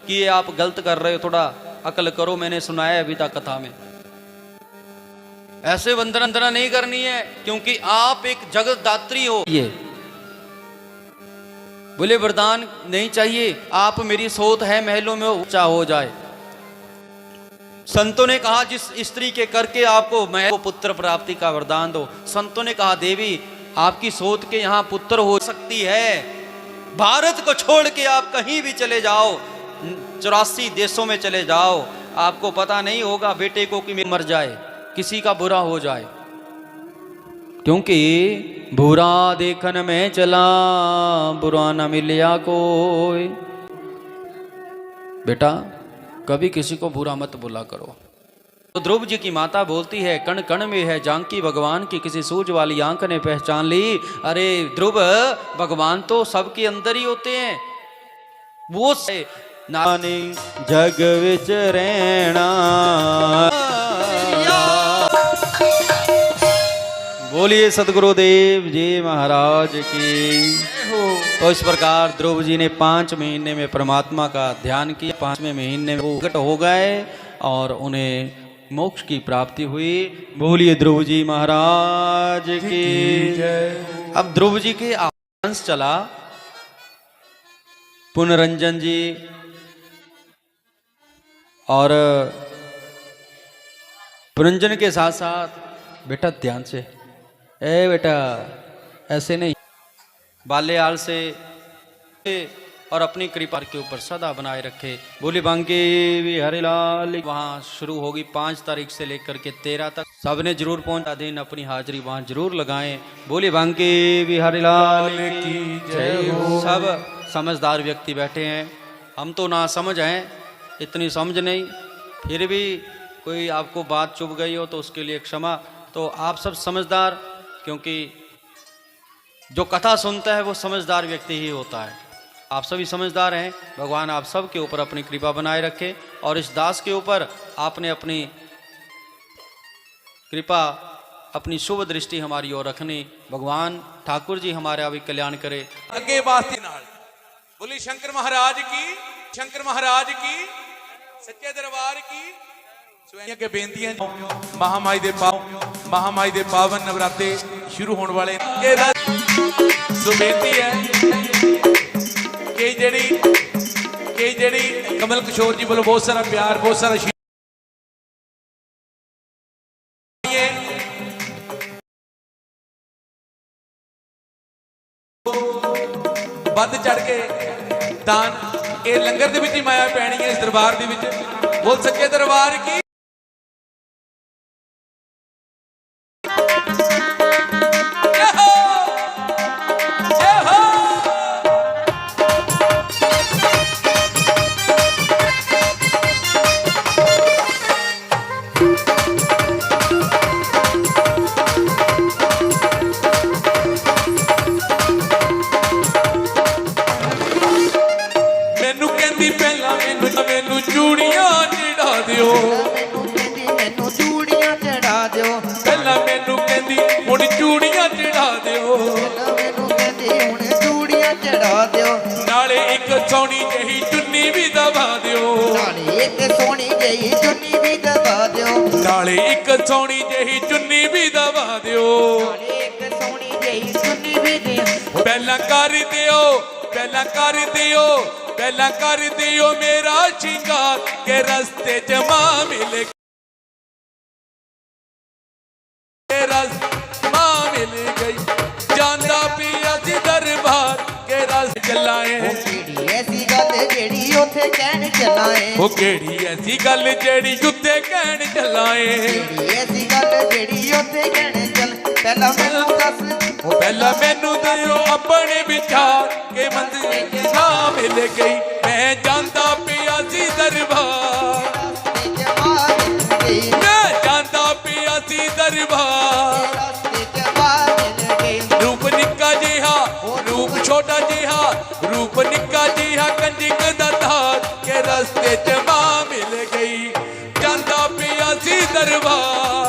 कि ये आप गलत कर रहे हो, थोड़ा अकल करो। मैंने सुनाया अभी तक कथा में, ऐसे वंदना नहीं करनी है, क्योंकि आप एक जगत दात्री हो। ये बोले वरदान नहीं चाहिए, आप मेरी सोत है महलों में ऊंचा हो जाए। संतों ने कहा जिस स्त्री के करके आपको महल को पुत्र प्राप्ति का वरदान दो। संतों ने कहा देवी आपकी सोत के यहाँ पुत्र हो सकती है, भारत को छोड़ के आप कहीं भी चले जाओ, 84 देशों में चले जाओ, आपको पता नहीं होगा बेटे को कि मर जाए, किसी का बुरा हो जाए, क्योंकि बुरा देखन में चला बुरा न मिलिया कोई। बेटा कभी किसी को बुरा मत बुला करो। तो ध्रुव जी की माता बोलती है कण कण में है जानकी भगवान की, किसी सूझ वाली आंख ने पहचान ली। अरे ध्रुव, भगवान तो सबके अंदर ही होते हैं, वो से नानी जग विच रहना बोलिए सदगुरुदेव जी महाराज की। तो इस प्रकार ध्रुव जी ने 5 महीने में परमात्मा का ध्यान किया। 5वें महीने में वो प्रकट हो गए और उन्हें मोक्ष की प्राप्ति हुई। बोलिए ध्रुव जी महाराज की। अब ध्रुव जी के अंश चला पुनरंजन जी और पुनरंजन के साथ साथ बेटा ध्यान से, ए बेटा ऐसे नहीं, बाल्याल से और अपनी कृपा के ऊपर सदा बनाए रखे। बोली बांके बिहारी लाल। वहाँ शुरू होगी 5 तारीख से लेकर के 13 तक। सबने जरूर पहुंचा दिन अपनी हाजिरी वहाँ जरूर लगाएं। बोली बांके बिहारी लाल की जय हो। सब समझदार व्यक्ति बैठे हैं, हम तो ना समझ हैं, इतनी समझ नहीं, फिर भी कोई आपको बात चुभ गई हो तो उसके लिए क्षमा। तो आप सब समझदार, क्योंकि जो कथा सुनता है वो समझदार व्यक्ति ही होता है। आप सभी समझदार हैं। भगवान आप सब के ऊपर अपनी कृपा बनाए रखे और इस दास के ऊपर आपने अपनी कृपा, अपनी शुभ दृष्टि हमारी ओर रखनी। भगवान ठाकुर जी हमारा भी कल्याण करे। अगे बास्ती नाल बोली शंकर महाराज की, शंकर महाराज की, सच्चे दरबार की। सुनिया के बेनतियां महामाई दे पावन नवराते शुरू होने वाले। सो बेनती है कि जेड़ी कमल किशोर जी बोलो बहुत सारा प्यार, बहुत सारा ਵੱਧ ਚੜ ਕੇ ਦਾਨ ਇਹ ਲੰਗਰ ਦੇ ਵਿੱਚ ਹੀ ਮਾਇਆ ਪੈਣੀ ਹੈ। ਇਸ ਦਰਬਾਰ ਦੇ ਵਿੱਚ ਬੋਲ ਸਕੇ ਦਰਬਾਰ ਕੀ। ਮੈਨੂੰ ਚੂੜੀਆਂ ਚੜਾ ਦਿਓ, ਮੈਨੂੰ ਚੂੜੀਆਂ ਚੜਾ ਦਿਓ। ਪਹਿਲਾਂ ਮੈਨੂੰ ਕਹਿੰਦੀ ਹੁਣ ਚੂੜੀਆਂ ਚੜਾ ਦਿਓ, ਮੈਨੂੰ ਕਹਿੰਦੀ ਹੁਣ ਚੂੜੀਆਂ ਚੜਾ ਦਿਓ। ਨਾਲੇ ਇੱਕ ਸੋਹਣੀ ਜਿਹੀ ਚੁੰਨੀ ਵੀ ਦਵਾ ਦਿਓ, ਨਾਲੇ ਇੱਕ ਸੋਹਣੀ ਜਿਹੀ ਚੁੰਨੀ ਵੀ ਦਵਾ ਦਿਓ। ਨਾਲੇ ਇੱਕ ਸੋਹਣੀ ਜਿਹੀ ਚੁੰਨੀ ਵੀ ਦਵਾ ਦਿਓ। ਨਾਲੇ ਇੱਕ ਸੋਹਣੀ ਜਿਹੀ ਚੁੰਨੀ ਵੀ ਦਿਓ। ਪਹਿਲਾਂ ਕਰ ਦਿਓ, ਪਹਿਲਾਂ ਕਰ ਦਿਓ, ਪਹਿਲਾਂ ਕਰ ਦਿਓ ਮੇਰਾ ਸ਼ਿੰਗਾਰ ਕੇ ਰਸਤੇ ਚ ਮਾਂ ਮਿਲ ਕੇ ਮਾਂ ਮਿਲ ਗਈ। ਜਾਂਦਾ ਪਿਆ ਸੀ ਦਰਬਾਰ ਕੇ ਰਸ ਚਲਾਏ। ਉਹ ਕਿਹੜੀ ਐਸੀ ਗੱਲ ਜਿਹੜੀ ਉੱਥੇ ਕਹਿਣ ਚਲਾਏ। ਉਹ ਕਿਹੜੀ ਐਸੀ ਗੱਲ ਜਿਹੜੀ ਉੱਥੇ ਕਹਿਣ ਚਲਾਏ। ਕਿਹੜੀ ਐਸੀ ਗੱਲ ਜਿਹੜੀ ਉੱਥੇ ਕਹਿਣ ਚੱਲ। ਪਹਿਲਾਂ ਮੈਨੂੰ ਦੱਸ, ਉਹ ਪਹਿਲਾਂ ਮੈਨੂੰ ਦਿਓ ਆਪਣੇ ਵਿਚਾਰ ਕੇ ਮੰਜ਼ਿਲ ਚ ਨਾ ਮਿਲ ਗਈ। ਮੈਂ ਜਾਂਦਾ ਪਿਆ ਸੀ ਦਰਬਾਰ, ਮੈਂ ਜਾਂਦਾ ਪਿਆ ਸੀ ਦਰਬਾਰ। ਰੂਪ ਨਿੱਕਾ ਜਿਹਾ, ਰੂਪ ਛੋਟਾ ਜਿਹਾ, ਰੂਪ ਨਿੱਕਾ ਜਿਹਾ ਕੰਜਕ ਦਾ ਧਾਰ ਕੇ ਰਸਤੇ ਚ ਮਾਂ